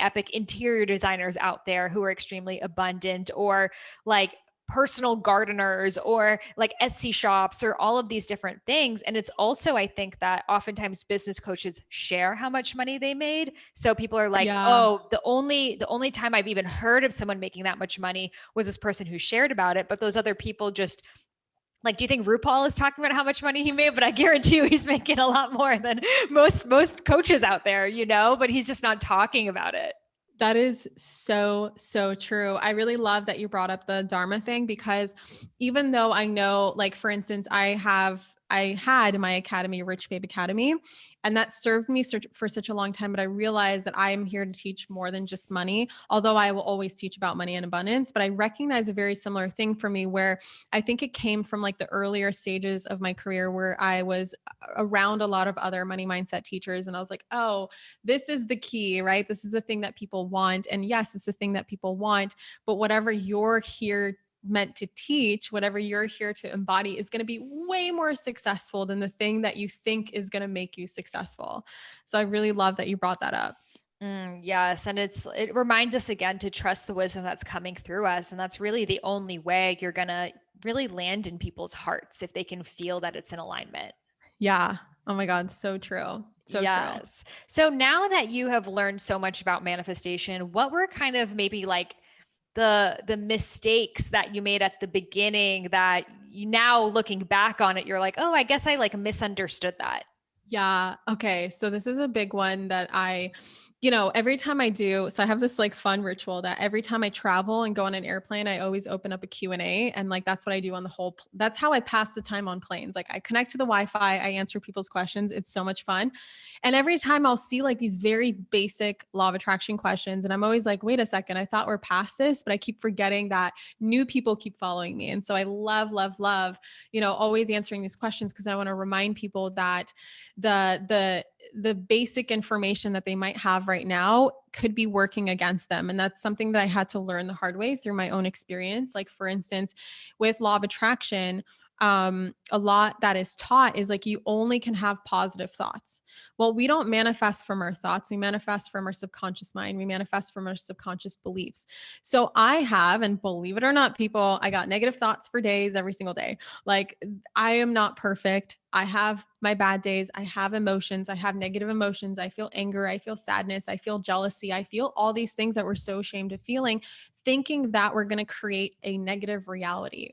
epic interior designers out there who are extremely abundant, or like personal gardeners, or like Etsy shops, or all of these different things. And it's also, I think that oftentimes business coaches share how much money they made. So people are like, Yeah. oh, the only time I've even heard of someone making that much money was this person who shared about it. But those other people just, like, do you think RuPaul is talking about how much money he made? But I guarantee you he's making a lot more than most coaches out there, but he's just not talking about it. That is so, so true. I really love that you brought up the dharma thing, because even though I know, like, for instance, I had my academy, Rich Babe Academy, and that served me for such a long time. But I realized that I am here to teach more than just money, although I will always teach about money and abundance. But I recognize a very similar thing for me, where I think it came from like the earlier stages of my career, where I was around a lot of other money mindset teachers. And I was like, oh, this is the key, right? This is the thing that people want. And yes, it's the thing that people want, but whatever you're here meant to teach, whatever you're here to embody, is going to be way more successful than the thing that you think is going to make you successful. So I really love that you brought that up. Yes. And it reminds us again to trust the wisdom that's coming through us. And that's really the only way you're going to really land in people's hearts if they can feel that it's in alignment. Yeah. Oh my God. So true. So true. Yes. So now that you have learned so much about manifestation, what were kind of maybe like the mistakes that you made at the beginning that you now looking back on it, you're like, oh, I guess I like misunderstood that. Yeah. Okay. So this is a big one that every time I do, so I have this like fun ritual that every time I travel and go on an airplane, I always open up a Q&A, and like that's what I do on that's how I pass the time on planes. Like I connect to the Wi-Fi, I answer people's questions. It's so much fun. And every time I'll see like these very basic law of attraction questions, and I'm always like, wait a second, I thought we're past this, but I keep forgetting that new people keep following me. And so I love, love, love, always answering these questions, because I want to remind people that the basic information that they might have right now could be working against them. And that's something that I had to learn the hard way through my own experience. Like, for instance, with law of attraction, a lot that is taught is like you only can have positive thoughts. Well, we don't manifest from our thoughts, we manifest from our subconscious mind, we manifest from our subconscious beliefs. So I have, and believe it or not, people, I got negative thoughts for days every single day. Like, I am not perfect. I have my bad days. I have emotions. I have negative emotions. I feel anger. I feel sadness. I feel jealousy. I feel all these things that we're so ashamed of feeling, thinking that we're going to create a negative reality.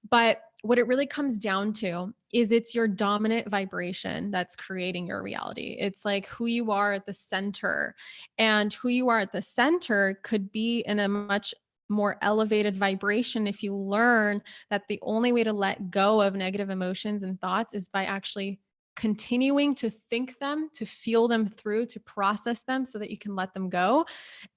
But what it really comes down to is it's your dominant vibration that's creating your reality. It's like who you are at the center. And who you are at the center could be in a much more elevated vibration if you learn that the only way to let go of negative emotions and thoughts is by actually continuing to think them, to feel them through, to process them so that you can let them go.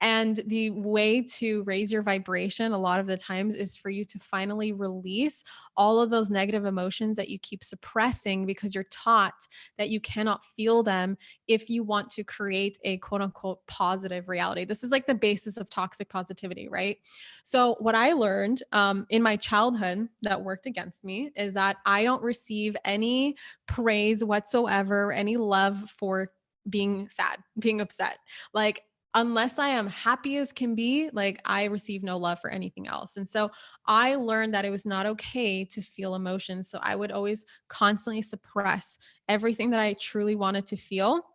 And the way to raise your vibration a lot of the times is for you to finally release all of those negative emotions that you keep suppressing because you're taught that you cannot feel them if you want to create a quote unquote positive reality. This is like the basis of toxic positivity, right? So, what I learned in my childhood that worked against me is that I don't receive any praise whatsoever, any love for being sad, being upset. Like, unless I am happy as can be, like I receive no love for anything else. And so I learned that it was not okay to feel emotions. So I would always constantly suppress everything that I truly wanted to feel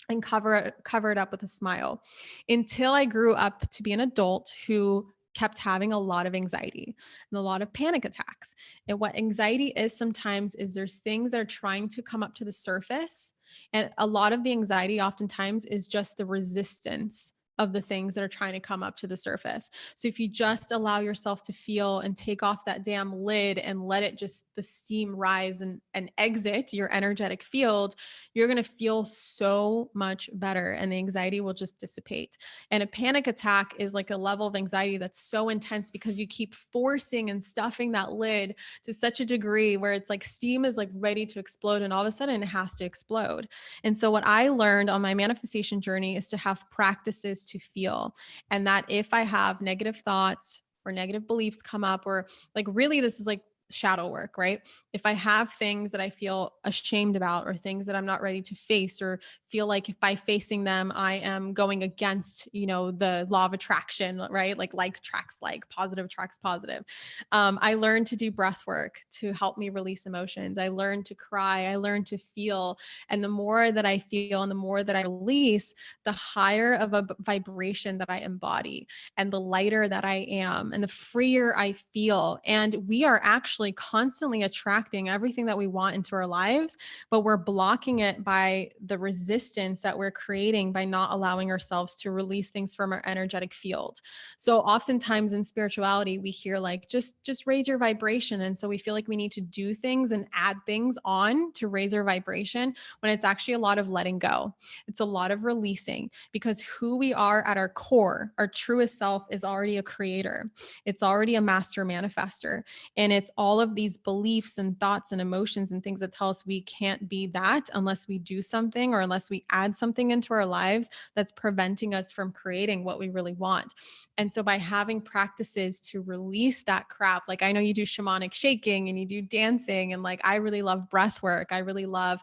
and cover it up with a smile until I grew up to be an adult who kept having a lot of anxiety and a lot of panic attacks. And what anxiety is sometimes is there's things that are trying to come up to the surface, and a lot of the anxiety oftentimes is just the resistance of the things that are trying to come up to the surface. So if you just allow yourself to feel and take off that damn lid and let it just the steam rise and exit your energetic field, you're going to feel so much better and the anxiety will just dissipate. And a panic attack is like a level of anxiety that's so intense because you keep forcing and stuffing that lid to such a degree where it's like steam is like ready to explode and all of a sudden it has to explode. And so what I learned on my manifestation journey is to have practices to feel. And that if I have negative thoughts or negative beliefs come up, or like really this is like shadow work, right? If I have things that I feel ashamed about or things that I'm not ready to face or feel like if by facing them, I am going against, the law of attraction, right? Like attracts like, positive attracts positive. I learned to do breath work to help me release emotions. I learned to cry. I learned to feel. And the more that I feel and the more that I release, the higher of a vibration that I embody and the lighter that I am and the freer I feel. And we are actually actually constantly attracting everything that we want into our lives, but we're blocking it by the resistance that we're creating by not allowing ourselves to release things from our energetic field. So oftentimes in spirituality, we hear like, just raise your vibration. And so we feel like we need to do things and add things on to raise our vibration, when it's actually a lot of letting go. It's a lot of releasing, because who we are at our core, our truest self, is already a creator. It's already a master manifester. And it's all of these beliefs and thoughts and emotions and things that tell us we can't be that unless we do something, or unless we add something into our lives that's preventing us from creating what we really want. And so by having practices to release that crap, like I know you do shamanic shaking and you do dancing, and like I really love breath work. I really love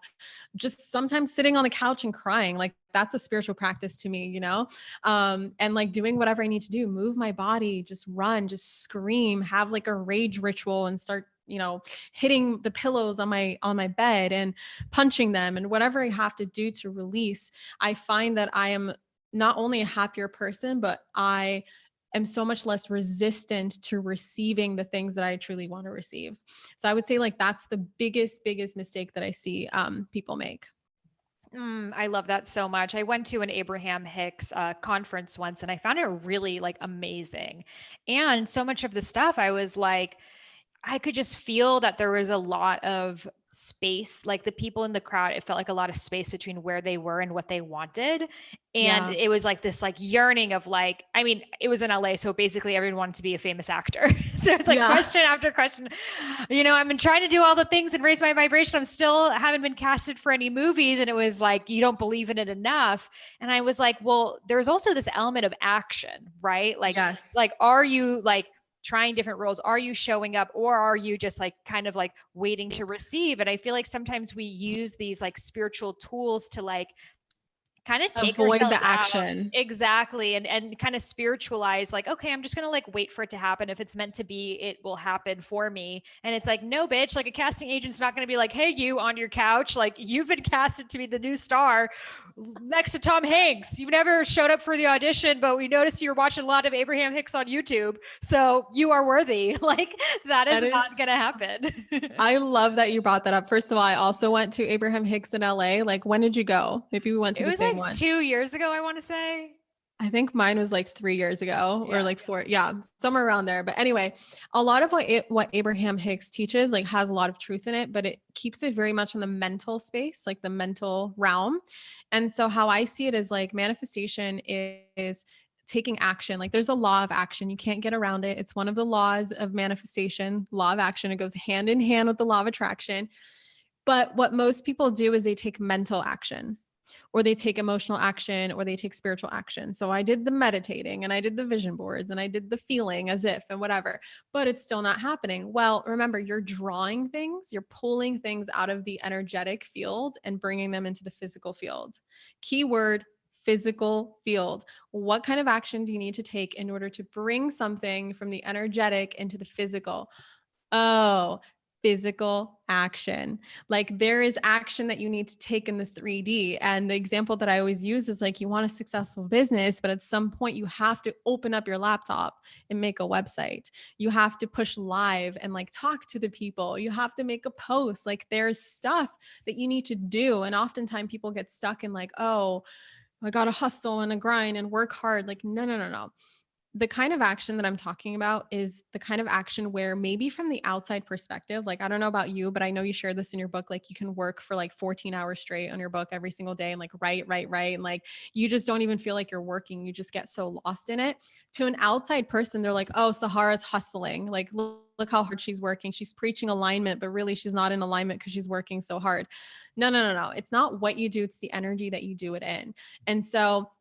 just sometimes sitting on the couch and crying. Like that's a spiritual practice to me, you know? And like doing whatever I need to do, move my body, just run, just scream, have like a rage ritual and start, you know, hitting the pillows on my bed and punching them, and whatever I have to do to release. I find that I am not only a happier person, but I am so much less resistant to receiving the things that I truly want to receive. So I would say like that's the biggest mistake that I see people make. I love that so much. I went to an Abraham Hicks conference once and I found it really like amazing. And so much of the stuff I was like, I could just feel that there was a lot of space, like the people in the crowd, it felt like a lot of space between where they were and what they wanted. And Yeah. it was like this like yearning of like, I mean, it was in LA, so basically everyone wanted to be a famous actor. So it's like Yeah. question after question. I've been trying to do all the things and raise my vibration. I'm still haven't been casted for any movies. And it was like, you don't believe in it enough. And I was like, well, there's also this element of action, right? Yes. Are you like trying different roles? Are you showing up, or are you just like kind of like waiting to receive? And I feel like sometimes we use these like spiritual tools to like kind of take Avoid ourselves the out. action. Exactly. And kind of spiritualize like, okay, I'm just going to like wait for it to happen. If it's meant to be, it will happen for me. And it's like, no, bitch, like a casting agent's not going to be like, hey, you on your couch, like you've been casted to be the new star next to Tom Hanks. You've never showed up for the audition, but we noticed you're watching a lot of Abraham Hicks on YouTube. So you are worthy. Like that is That not going to is, happen. I love that you brought that up. First of all, I also went to Abraham Hicks in LA. Like, when did you go? Maybe we went to It the was same like one. 2 years ago, I want to say. I think mine was like 3 years ago, or Yeah. like four. Yeah, somewhere around there. But anyway, a lot of what Abraham Hicks teaches like has a lot of truth in it, but it keeps it very much in the mental space, like the mental realm. And so how I see it is like manifestation is taking action. Like there's a law of action. You can't get around it. It's one of the laws of manifestation, law of action. It goes hand in hand with the law of attraction. But what most people do is they take mental action, or they take emotional action, or they take spiritual action. So I did the meditating and I did the vision boards and I did the feeling as if and whatever, but it's still not happening. Well, remember, you're drawing things, you're pulling things out of the energetic field and bringing them into the physical field. Keyword: physical field. What kind of action do you need to take in order to bring something from the energetic into the physical? Oh, physical action. Like there is action that you need to take in the 3D. And the example that I always use is like, you want a successful business, but at some point you have to open up your laptop and make a website. You have to push live and like talk to the people. You have to make a post. Like there's stuff that you need to do. And oftentimes people get stuck in like, oh, I got to hustle and a grind and work hard. Like, no. The kind of action that I'm talking about is the kind of action where maybe from the outside perspective, like, I don't know about you, but I know you shared this in your book. Like you can work for like 14 hours straight on your book every single day and like write. And like, you just don't even feel like you're working. You just get so lost in it. To an outside person, they're like, oh, Sahara's hustling. Like, look how hard she's working. She's preaching alignment, but really she's not in alignment because she's working so hard. No. It's not what you do. It's the energy that you do it in. And so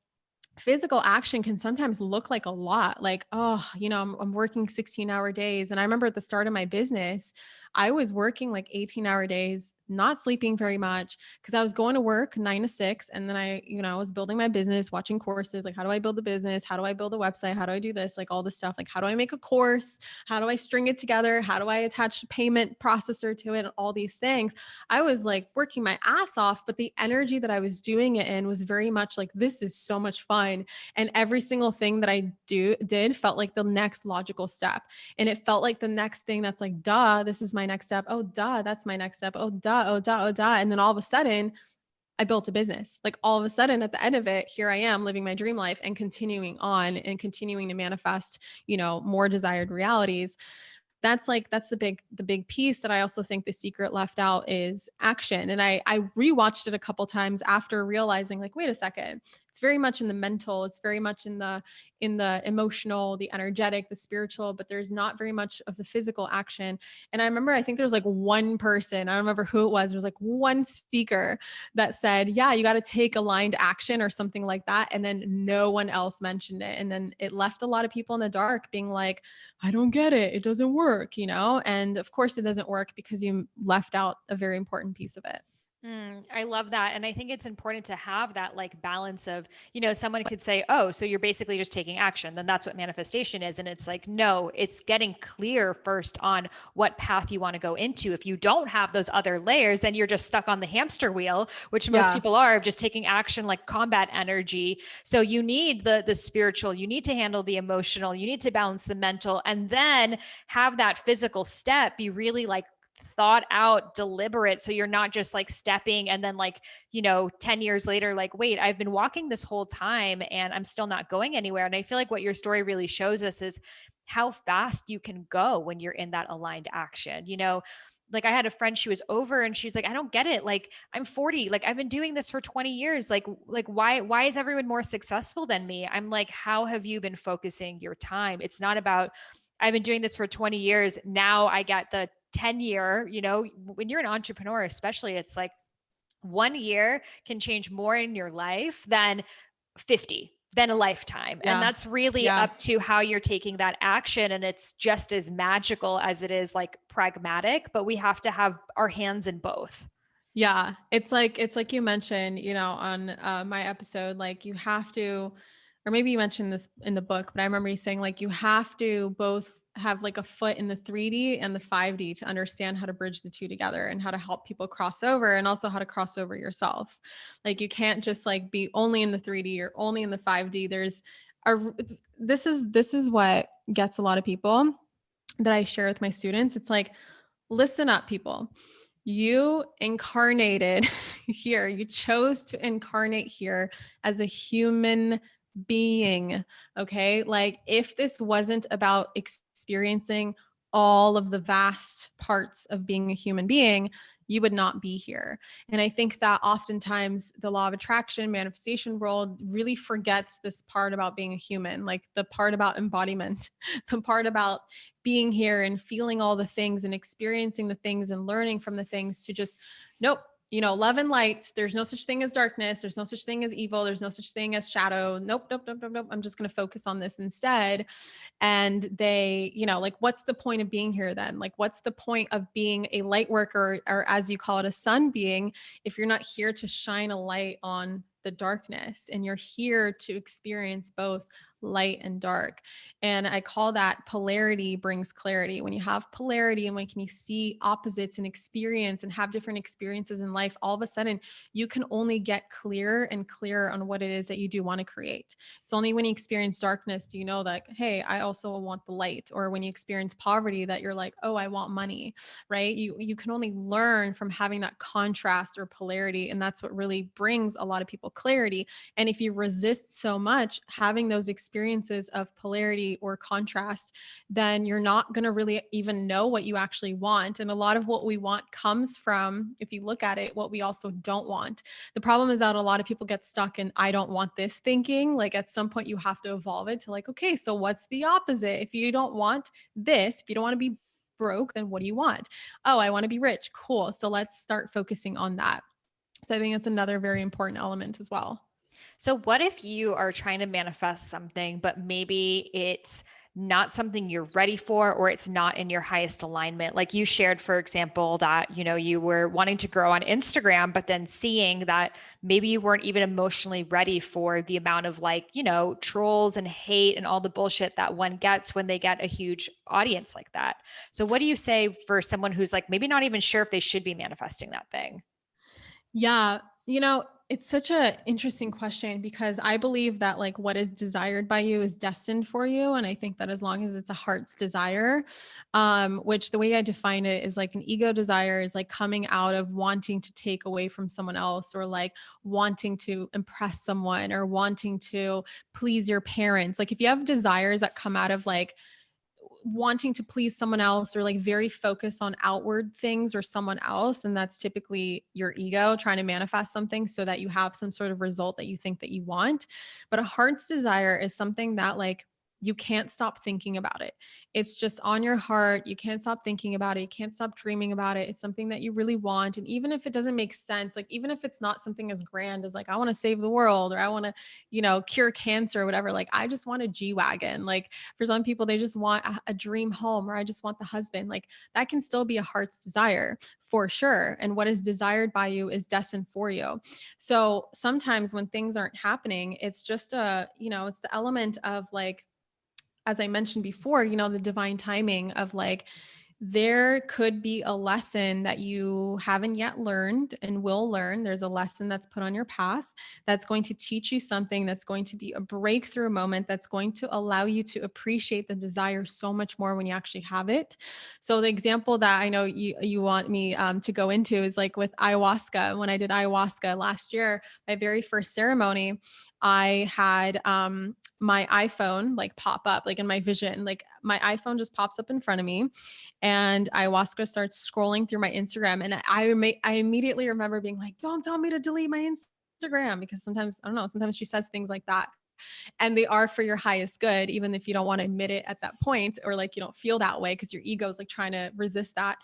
physical action can sometimes look like a lot, like, oh, I'm working 16-hour days. And I remember at the start of my business, I was working like 18-hour days, not sleeping very much, because I was going to work 9 to 6. And then I was building my business, watching courses, like, how do I build a business? How do I build a website? How do I do this? Like all this stuff. Like, how do I make a course? How do I string it together? How do I attach a payment processor to it? And all these things. I was like working my ass off, but the energy that I was doing it in was very much like, this is so much fun. on. And every single thing that I did felt like the next logical step. And it felt like the next thing that's like, duh, this is my next step. Oh, duh, that's my next step. Oh, duh, oh, duh, oh, duh. And then all of a sudden, I built a business. Like all of a sudden at the end of it, here I am living my dream life and continuing on and continuing to manifest, more desired realities. That's the big piece that I also think the secret left out is action. And I rewatched it a couple times after realizing, like, wait a second, it's very much in the mental, it's very much in the emotional, the energetic, the spiritual, but there's not very much of the physical action. And I remember, I think there was like one person, I don't remember who it was, there was like one speaker that said, yeah, you got to take aligned action or something like that. And then no one else mentioned it. And then it left a lot of people in the dark being like, I don't get it. It doesn't work, And of course it doesn't work because you left out a very important piece of it. I love that. And I think it's important to have that like balance of, someone could say, oh, so you're basically just taking action. Then that's what manifestation is. And it's like, no, it's getting clear first on what path you want to go into. If you don't have those other layers, then you're just stuck on the hamster wheel, which most Yeah. people are, of just taking action like combat energy. So you need the spiritual, you need to handle the emotional, you need to balance the mental, and then have that physical step be really like thought out, deliberate. So you're not just like stepping and then like, 10 years later, like, wait, I've been walking this whole time and I'm still not going anywhere. And I feel like what your story really shows us is how fast you can go when you're in that aligned action. Like I had a friend, she was over and she's like, I don't get it. Like I'm 40, like I've been doing this for 20 years. Like why is everyone more successful than me? I'm like, how have you been focusing your time? It's not about, I've been doing this for 20 years. Now I got the 10-year, when you're an entrepreneur, especially, it's like 1 year can change more in your life than 50, than a lifetime. And Yeah. that's really Yeah. up to how you're taking that action. And it's just as magical as it is like pragmatic, but we have to have our hands in both. Yeah. It's like you mentioned, on my episode, like you have to, or maybe you mentioned this in the book, but I remember you saying like you have to both have like a foot in the 3D and the 5D to understand how to bridge the two together and how to help people cross over and also how to cross over yourself. Like you can't just like be only in the 3D or only in the 5D. A this is what gets a lot of people that I share with my students. It's like, listen up, people. You incarnated here. You chose to incarnate here as a human being. Okay. Like, if this wasn't about experiencing all of the vast parts of being a human being, you would not be here. And I think that oftentimes the law of attraction, manifestation world really forgets this part about being a human, like the part about embodiment, the part about being here and feeling all the things and experiencing the things and learning from the things, to just, nope, love and light. There's no such thing as darkness. There's no such thing as evil. There's no such thing as shadow. Nope, nope, nope, nope, nope. I'm just going to focus on this instead. And they, like, what's the point of being here then? Like, what's the point of being a light worker, or as you call it, a sun being, if you're not here to shine a light on the darkness, and you're here to experience both light and dark. And I call that polarity brings clarity. When you have polarity and when you see opposites and experience and have different experiences in life, all of a sudden you can only get clearer and clearer on what it is that you do want to create. It's only when you experience darkness do you know that, hey, I also want the light. Or when you experience poverty that you're like, oh, I want money, right? You can only learn from having that contrast or polarity. And that's what really brings a lot of people clarity. And if you resist so much having those experiences of polarity or contrast, then you're not going to really even know what you actually want. And a lot of what we want comes from, if you look at it, what we also don't want. The problem is that a lot of people get stuck in, I don't want this thinking. Like at some point you have to evolve it to like, okay, so what's the opposite? If you don't want this, if you don't want to be broke, then what do you want? Oh, I want to be rich. Cool. So let's start focusing on that. So I think it's another very important element as well. So, what if you are trying to manifest something, but maybe it's not something you're ready for, or it's not in your highest alignment? Like you shared, for example, that, you were wanting to grow on Instagram, but then seeing that maybe you weren't even emotionally ready for the amount of like, trolls and hate and all the bullshit that one gets when they get a huge audience like that. So, what do you say for someone who's like maybe not even sure if they should be manifesting that thing? Yeah. it's such a interesting question because I believe that like what is desired by you is destined for you. And I think that as long as it's a heart's desire, which the way I define it is like an ego desire is like coming out of wanting to take away from someone else, or like wanting to impress someone, or wanting to please your parents. Like if you have desires that come out of like wanting to please someone else, or like very focused on outward things or someone else, and that's typically your ego trying to manifest something so that you have some sort of result that you think that you want. But a heart's desire is something that like you can't stop thinking about it. It's just on your heart. You can't stop thinking about it. You can't stop dreaming about it. It's something that you really want. And even if it doesn't make sense, like even if it's not something as grand as like, I want to save the world, or I want to, cure cancer or whatever, like I just want a G-Wagon. Like for some people, they just want a dream home, or I just want the husband. Like that can still be a heart's desire for sure. And what is desired by you is destined for you. So sometimes when things aren't happening, it's just it's the element of like, as I mentioned before, the divine timing of like, there could be a lesson that you haven't yet learned and will learn. There's a lesson that's put on your path that's going to teach you something, that's going to be a breakthrough moment, that's going to allow you to appreciate the desire so much more when you actually have it. So the example that I know you want me to go into is like with ayahuasca. When I did ayahuasca last year, my very first ceremony, I had my iPhone like pop up, like in my vision, like my iPhone just pops up in front of me, and ayahuasca starts scrolling through my Instagram. And I immediately remember being like, don't tell me to delete my Instagram, because sometimes, I don't know, sometimes she says things like that and they are for your highest good, even if you don't want to admit it at that point, or like you don't feel that way because your ego is like trying to resist that.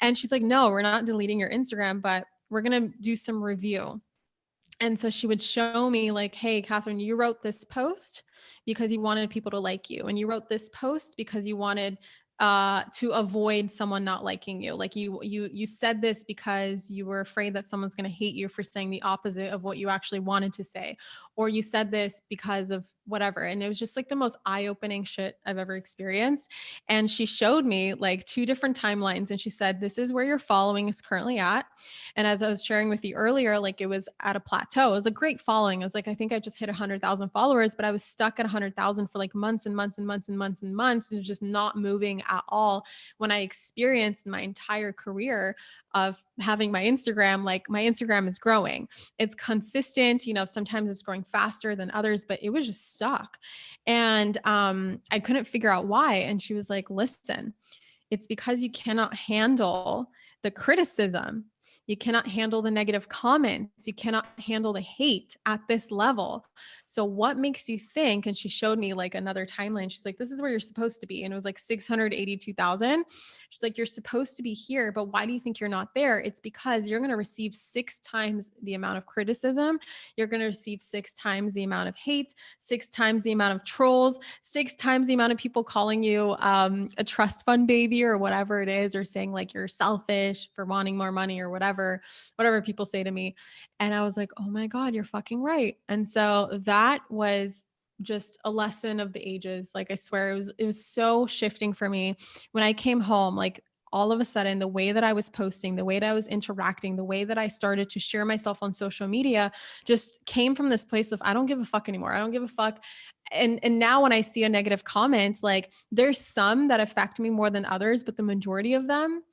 And she's like, no, we're not deleting your Instagram, but we're going to do some review. And so she would show me like, hey, Kathrin, you wrote this post because you wanted people to like you. And you wrote this post because you wanted to avoid someone not liking you. Like you said this because you were afraid that someone's going to hate you for saying the opposite of what you actually wanted to say. Or you said this because of whatever. And it was just like the most eye-opening shit I've ever experienced. And she showed me like two different timelines. And she said, this is where your following is currently at. And as I was sharing with you earlier, like it was at a plateau. It was a great following. It was like, I think I just hit 100,000 followers, but I was stuck at 100,000 for like months and months and months and months and months, and just not moving at all. When I experienced my entire career of having my Instagram, like my Instagram is growing. It's consistent, sometimes it's growing faster than others, but it was just stuck. And I couldn't figure out why. And she was like, listen, it's because you cannot handle the criticism. You cannot handle the negative comments. You cannot handle the hate at this level. So what makes you think? And she showed me like another timeline. She's like, this is where you're supposed to be. And it was like 682,000. She's like, you're supposed to be here, but why do you think you're not there? It's because you're going to receive 6 times the amount of criticism. You're going to receive 6 times the amount of hate, 6 times the amount of trolls, 6 times the amount of people calling you a trust fund baby or whatever it is, or saying like you're selfish for wanting more money or whatever people say to me. And I was like, oh my God, you're fucking right. And so that was just a lesson of the ages. Like I swear it was so shifting for me when I came home. Like all of a sudden, the way that I was posting, the way that I was interacting, the way that I started to share myself on social media just came from this place of, I don't give a fuck anymore. I don't give a fuck. And now when I see a negative comment, like there's some that affect me more than others, but the majority of them,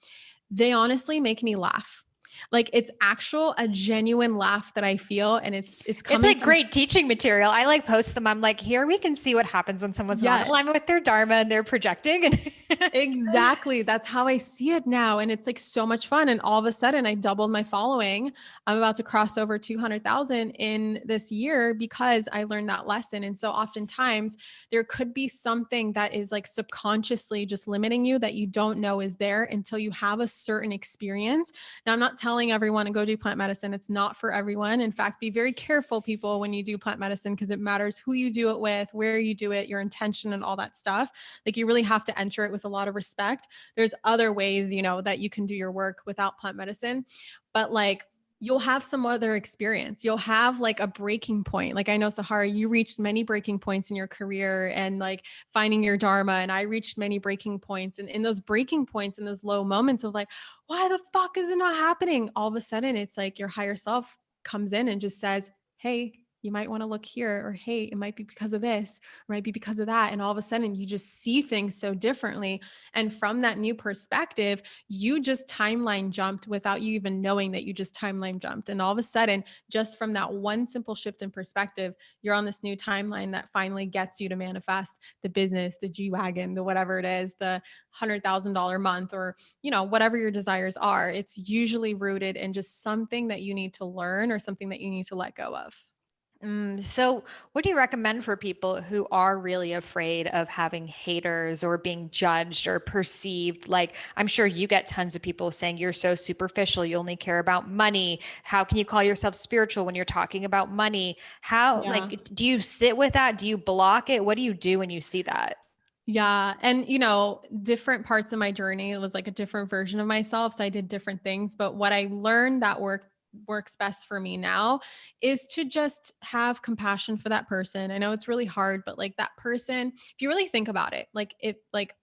they honestly make me laugh. Like it's a genuine laugh that I feel. And it's It's coming like from, great teaching material. I like post them. I'm like, here we can see what happens when someone's not in yes, alignment with their dharma and they're projecting. And exactly. That's how I see it now. And it's like so much fun. And all of a sudden I doubled my following. I'm about to cross over 200,000 in this year because I learned that lesson. And so oftentimes there could be something that is like subconsciously just limiting you that you don't know is there until you have a certain experience. Now, I'm not telling everyone to go do plant medicine. It's not for everyone. In fact, be very careful, people, when you do plant medicine, because it matters who you do it with, where you do it, your intention and all that stuff. Like you really have to enter it with a lot of respect. There's other ways, that you can do your work without plant medicine, but like you'll have some other experience. You'll have like a breaking point. Like I know, Sahara, you reached many breaking points in your career and like finding your dharma. And I reached many breaking points. And in those breaking points and those low moments of like, why the fuck is it not happening? All of a sudden, it's like your higher self comes in and just says, hey, you might want to look here, or hey, it might be because of this, or might be because of that. And all of a sudden you just see things so differently. And from that new perspective, you just timeline jumped without you even knowing that you just timeline jumped. And all of a sudden, just from that one simple shift in perspective, you're on this new timeline that finally gets you to manifest the business, the G-Wagon, the whatever it is, the $100,000 month, or, whatever your desires are. It's usually rooted in just something that you need to learn or something that you need to let go of. So, what do you recommend for people who are really afraid of having haters or being judged or perceived? Like, I'm sure you get tons of people saying you're so superficial, you only care about money. How can you call yourself spiritual when you're talking about money? How, Yeah. like, do you sit with that? Do you block it? What do you do when you see that? Yeah. And, different parts of my journey, it was like a different version of myself. So I did different things. But what I learned that works best for me now is to just have compassion for that person. I know it's really hard, but like that person, if you really think about it, like if like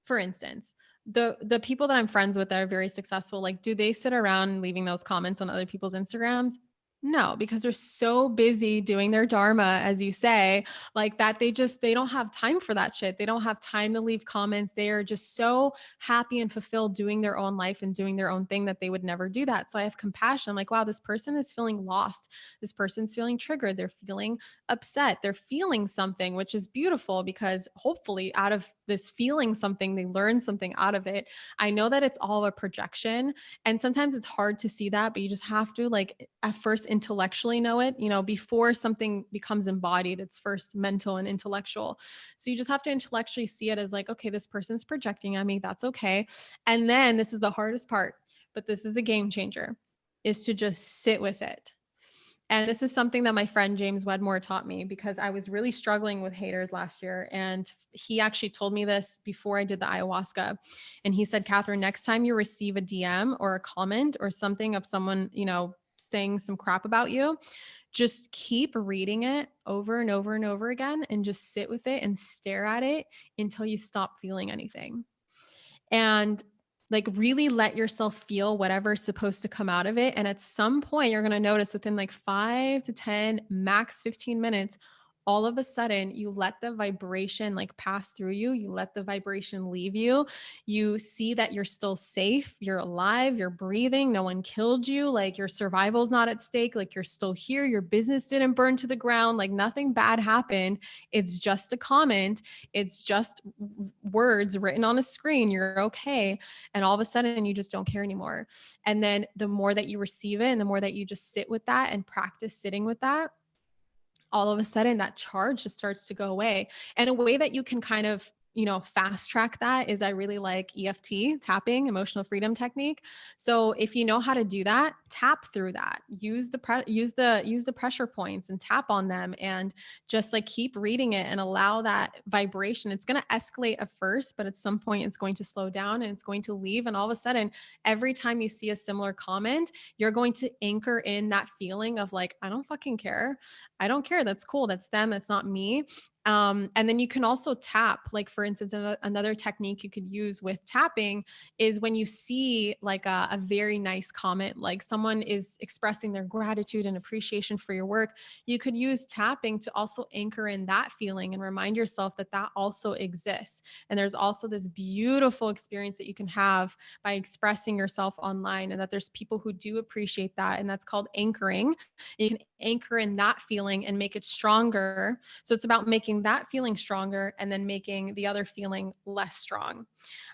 for instance, the people that I'm friends with that are very successful, like do they sit around leaving those comments on other people's Instagrams? No, because they're so busy doing their dharma, as you say, like that they don't have time for that shit. They don't have time to leave comments. They are just so happy and fulfilled doing their own life and doing their own thing that they would never do that. So I have compassion. I'm like, wow, this person is feeling lost. This person's feeling triggered. They're feeling upset. They're feeling something, which is beautiful because hopefully out of this feeling something, they learn something out of it. I know that it's all a projection, and sometimes it's hard to see that, but you just have to like at first intellectually know it, before something becomes embodied, it's first mental and intellectual. So you just have to intellectually see it as like, okay, this person's projecting at me. That's okay. And then this is the hardest part, but this is the game changer, is to just sit with it. And this is something that my friend James Wedmore taught me because I was really struggling with haters last year. And he actually told me this before I did the ayahuasca. And he said, Kathrin, next time you receive a DM or a comment or something of someone, saying some crap about you, just keep reading it over and over and over again and just sit with it and stare at it until you stop feeling anything. And like really let yourself feel whatever's supposed to come out of it. And at some point, you're going to notice within like 5 to 10, max 15 minutes, all of a sudden you let the vibration like pass through you. You let the vibration leave you. You see that you're still safe. You're alive. You're breathing. No one killed you. Like your survival's not at stake. Like you're still here. Your business didn't burn to the ground. Like nothing bad happened. It's just a comment. It's just words written on a screen. You're okay. And all of a sudden you just don't care anymore. And then the more that you receive it and the more that you just sit with that and practice sitting with that, all of a sudden that charge just starts to go away. And a way that you can kind of fast track that is I really like EFT, tapping, emotional freedom technique. So if you know how to do that, tap through that. Use the pressure points and tap on them and just like keep reading it and allow that vibration. It's going to escalate at first, but at some point it's going to slow down and it's going to leave. And all of a sudden, every time you see a similar comment, you're going to anchor in that feeling of like, I don't fucking care. I don't care. That's cool. That's them. That's not me. And then you can also tap, like for instance, another technique you could use with tapping is when you see like a very nice comment, like someone is expressing their gratitude and appreciation for your work, you could use tapping to also anchor in that feeling and remind yourself that that also exists. And there's also this beautiful experience that you can have by expressing yourself online, and that there's people who do appreciate that. And that's called anchoring. You can anchor in that feeling and make it stronger. So it's about making that feeling stronger and then making the other feeling less strong.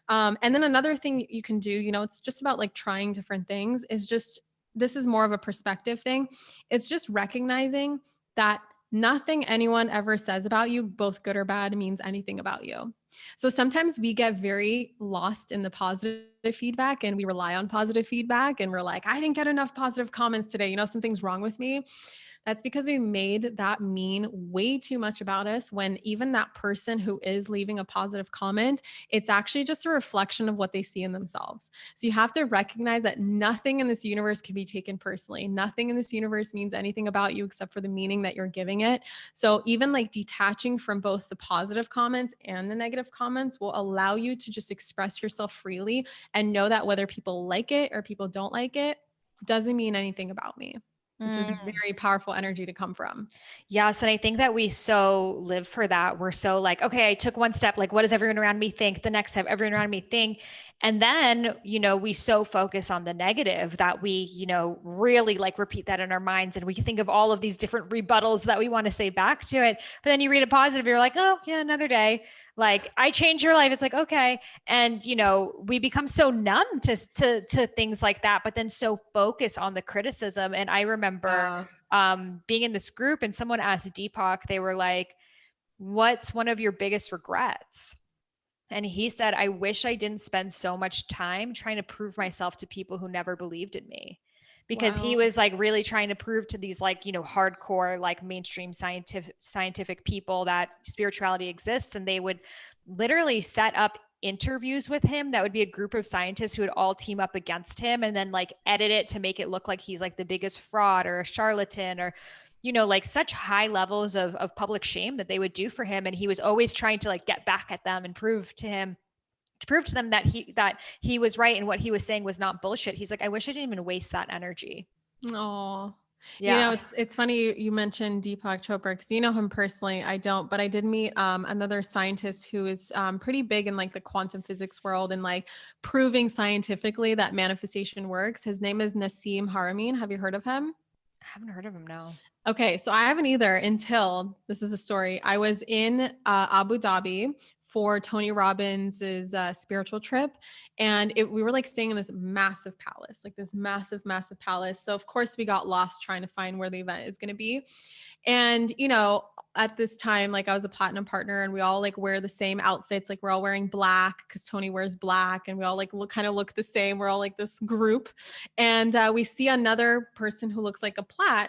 And then another thing you can do, it's just about like trying different things, is just, this is more of a perspective thing. It's just recognizing that nothing anyone ever says about you, both good or bad, means anything about you. So sometimes we get very lost in the positive feedback and we rely on positive feedback and we're like, I didn't get enough positive comments today. Something's wrong with me. That's because we made that mean way too much about us, when even that person who is leaving a positive comment, it's actually just a reflection of what they see in themselves. So you have to recognize that nothing in this universe can be taken personally. Nothing in this universe means anything about you except for the meaning that you're giving it. So even like detaching from both the positive comments and the negative comments will allow you to just express yourself freely and know that whether people like it or people don't like it doesn't mean anything about me. which is Mm. very powerful energy to come from. Yes. And I think that we so live for that. We're so like, okay, I took one step. Like, what does everyone around me think? The next step, everyone around me think. And then, we so focus on the negative that we, really like repeat that in our minds. And we think of all of these different rebuttals that we want to say back to it. But then you read a positive, you're like, oh, yeah, another day. Like, I changed your life. It's like, okay. And, we become so numb to things like that, but then so focused on the criticism. And I remember Yeah. being in this group and someone asked Deepak, they were like, what's one of your biggest regrets? And he said, I wish I didn't spend so much time trying to prove myself to people who never believed in me. Because he Wow. was like really trying to prove to these like, hardcore, like mainstream scientific people that spirituality exists. And they would literally set up interviews with him that would be a group of scientists who would all team up against him and then like edit it to make it look like he's like the biggest fraud or a charlatan or like such high levels of public shame that they would do for him. And he was always trying to like get back at them and prove to them that he was right and what he was saying was not bullshit. He's like, I wish I didn't even waste that energy. Oh, Yeah. it's funny you mentioned Deepak Chopra because you know him personally. I don't, but I did meet another scientist who is pretty big in like the quantum physics world and like proving scientifically that manifestation works. His name is Nassim Haramein. Have you heard of him? I haven't heard of him now. Okay, so I haven't either until this is a story. I was in Abu Dhabi for Tony Robbins's spiritual trip, and we were like staying in this massive palace, like this massive, massive palace. So of course we got lost trying to find where the event is going to be. And, at this time, like I was a platinum partner and we all like wear the same outfits. Like we're all wearing black because Tony wears black and we all like look the same. We're all like this group. And we see another person who looks like a plat,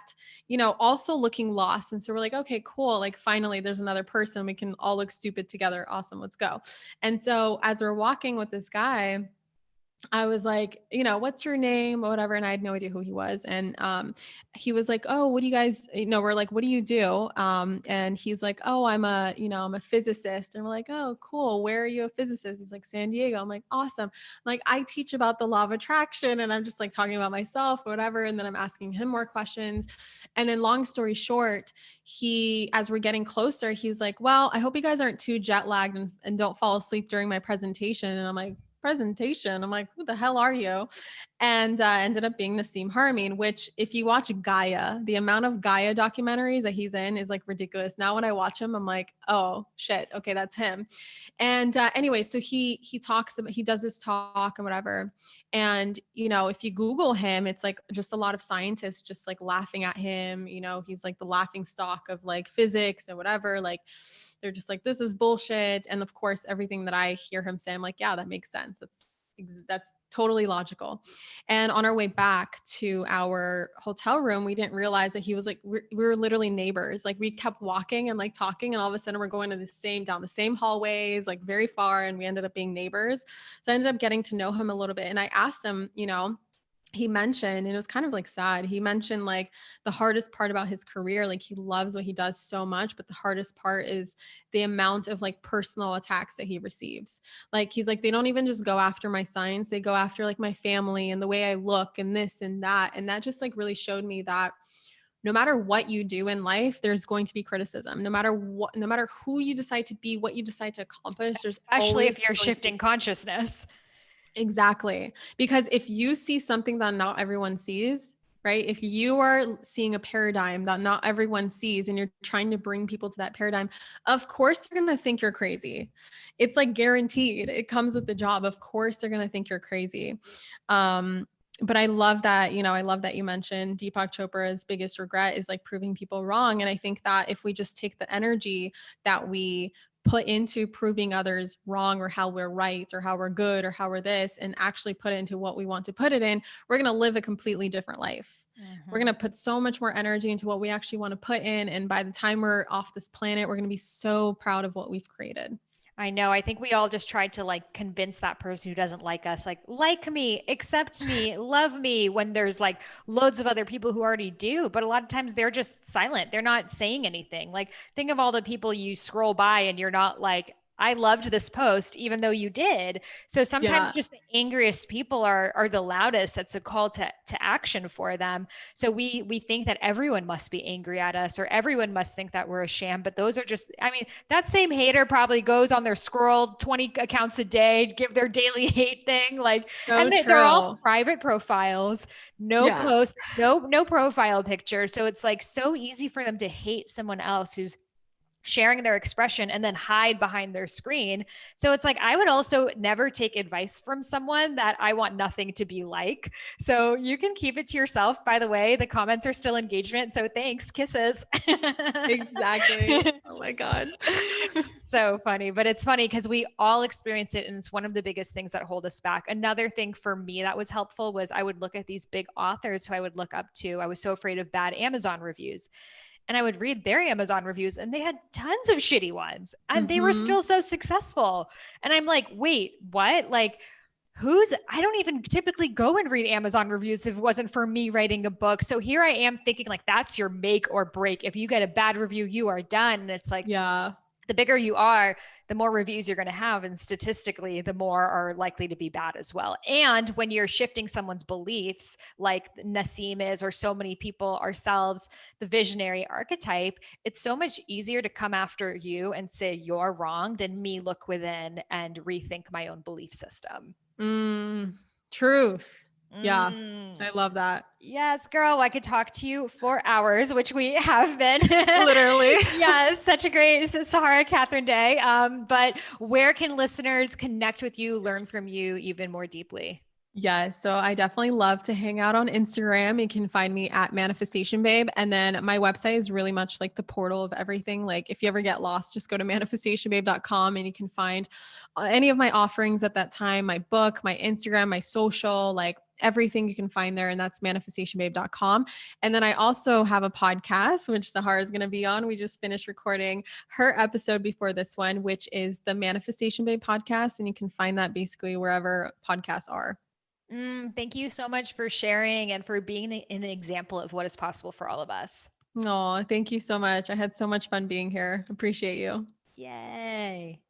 also looking lost. And so we're like, okay, cool. Like finally there's another person. We can all look stupid together. Awesome. Let's go. And so as we're walking with this guy, I was like, what's your name or whatever. And I had no idea who he was. And he was like, oh, what do you guys, we're like, what do you do? And he's like, oh, I'm a physicist. And we're like, oh, cool. Where are you a physicist? He's like, San Diego. I'm like, awesome. I'm like, I teach about the law of attraction. And I'm just like talking about myself or whatever. And then I'm asking him more questions. And then long story short, as we're getting closer, he's like, well, I hope you guys aren't too jet lagged and don't fall asleep during my presentation. And I'm like, presentation. I'm like, who the hell are you? And ended up being Nassim Haramein, which if you watch Gaia, the amount of Gaia documentaries that he's in is like ridiculous. Now when I watch him, I'm like, oh shit, okay, that's him. And anyway, so he does this talk and whatever. And if you Google him, it's like just a lot of scientists just like laughing at him. He's like the laughing stock of like physics and whatever. Like they're just like, this is bullshit. And of course, everything that I hear him say, I'm like, yeah, that makes sense. That's totally logical. And on our way back to our hotel room, we didn't realize that he was like, we were literally neighbors. Like we kept walking and like talking, and all of a sudden we're going down the same hallways, like very far. And we ended up being neighbors. So I ended up getting to know him a little bit. And I asked him, he mentioned, and it was kind of like sad. He mentioned like the hardest part about his career, like he loves what he does so much, but the hardest part is the amount of like personal attacks that he receives. Like he's like, they don't even just go after my science, they go after like my family and the way I look and this and that. And that just like really showed me that no matter what you do in life, there's going to be criticism. No matter who you decide to be, what you decide to accomplish, there's Especially always if you're going to be. shifting consciousness. Exactly. Because if you see something that not everyone sees, right? If you are seeing a paradigm that not everyone sees and you're trying to bring people to that paradigm, of course they're going to think you're crazy. It's like guaranteed. It comes with the job. Of course they're going to think you're crazy. But I love that, I love that you mentioned Deepak Chopra's biggest regret is like proving people wrong. And I think that if we just take the energy that we put into proving others wrong or how we're right or how we're good or how we're this and actually put it into what we want to put it in, we're going to live a completely different life. We're going to put so much more energy into what we actually want to put in. And by the time we're off this planet, we're going to be so proud of what we've created. I know. I think we all just tried to like convince that person who doesn't like us, like me, accept me, love me, when there's like loads of other people who already do. But a lot of times they're just silent. They're not saying anything. Like think of all the people you scroll by and you're not like I loved this post, even though you did. So sometimes Yeah. just the angriest people are the loudest. That's a call to action for them. So we think that everyone must be angry at us, or everyone must think that we're a sham. But those are just, I mean, that same hater probably goes on their scroll 20 accounts a day, give their daily hate thing. Like, So and they're all true. private profiles, no Yeah. post, no profile picture. So it's like so easy for them to hate someone else who's sharing their expression and then hide behind their screen. So it's like, I would also never take advice from someone that I want nothing to be like. So you can keep it to yourself. By the way, the comments are still engagement. So thanks, kisses. Exactly. Oh my God. So funny, but it's funny because we all experience it. And it's one of the biggest things that hold us back. Another thing for me that was helpful was I would look at these big authors who I would look up to. I was so afraid of bad Amazon reviews, and I would read their Amazon reviews, and they had tons of shitty ones and they were Hmm. still so successful. And I'm like, wait, what? Like, I don't even typically go and read Amazon reviews if it wasn't for me writing a book. So here I am thinking, like, that's your make or break. If you get a bad review, you are done. And it's like, Yeah. the bigger you are, the more reviews you're going to have. And statistically, the more are likely to be bad as well. And when you're shifting someone's beliefs, like Nassim is, or so many people ourselves, the visionary archetype, it's so much easier to come after you and say you're wrong than me look within and rethink my own belief system. Mm, truth. Yeah. Mm. I love that. Yes, girl, I could talk to you for hours, which we have been. Literally. Yeah, such a great Sahara Kathrin day. But where can listeners connect with you, learn from you even more deeply? Yeah, so I definitely love to hang out on Instagram. You can find me at Manifestation Babe. And then my website is really much like the portal of everything. Like if you ever get lost, just go to manifestationbabe.com and you can find any of my offerings at that time, my book, my Instagram, my social, like everything you can find there. And that's manifestationbabe.com. And then I also have a podcast, which Sahara is going to be on. We just finished recording her episode before this one, which is the Manifestation Babe podcast. And you can find that basically wherever podcasts are. Thank you so much for sharing and for being an example of what is possible for all of us. Oh, thank you so much. I had so much fun being here. Appreciate you. Yay.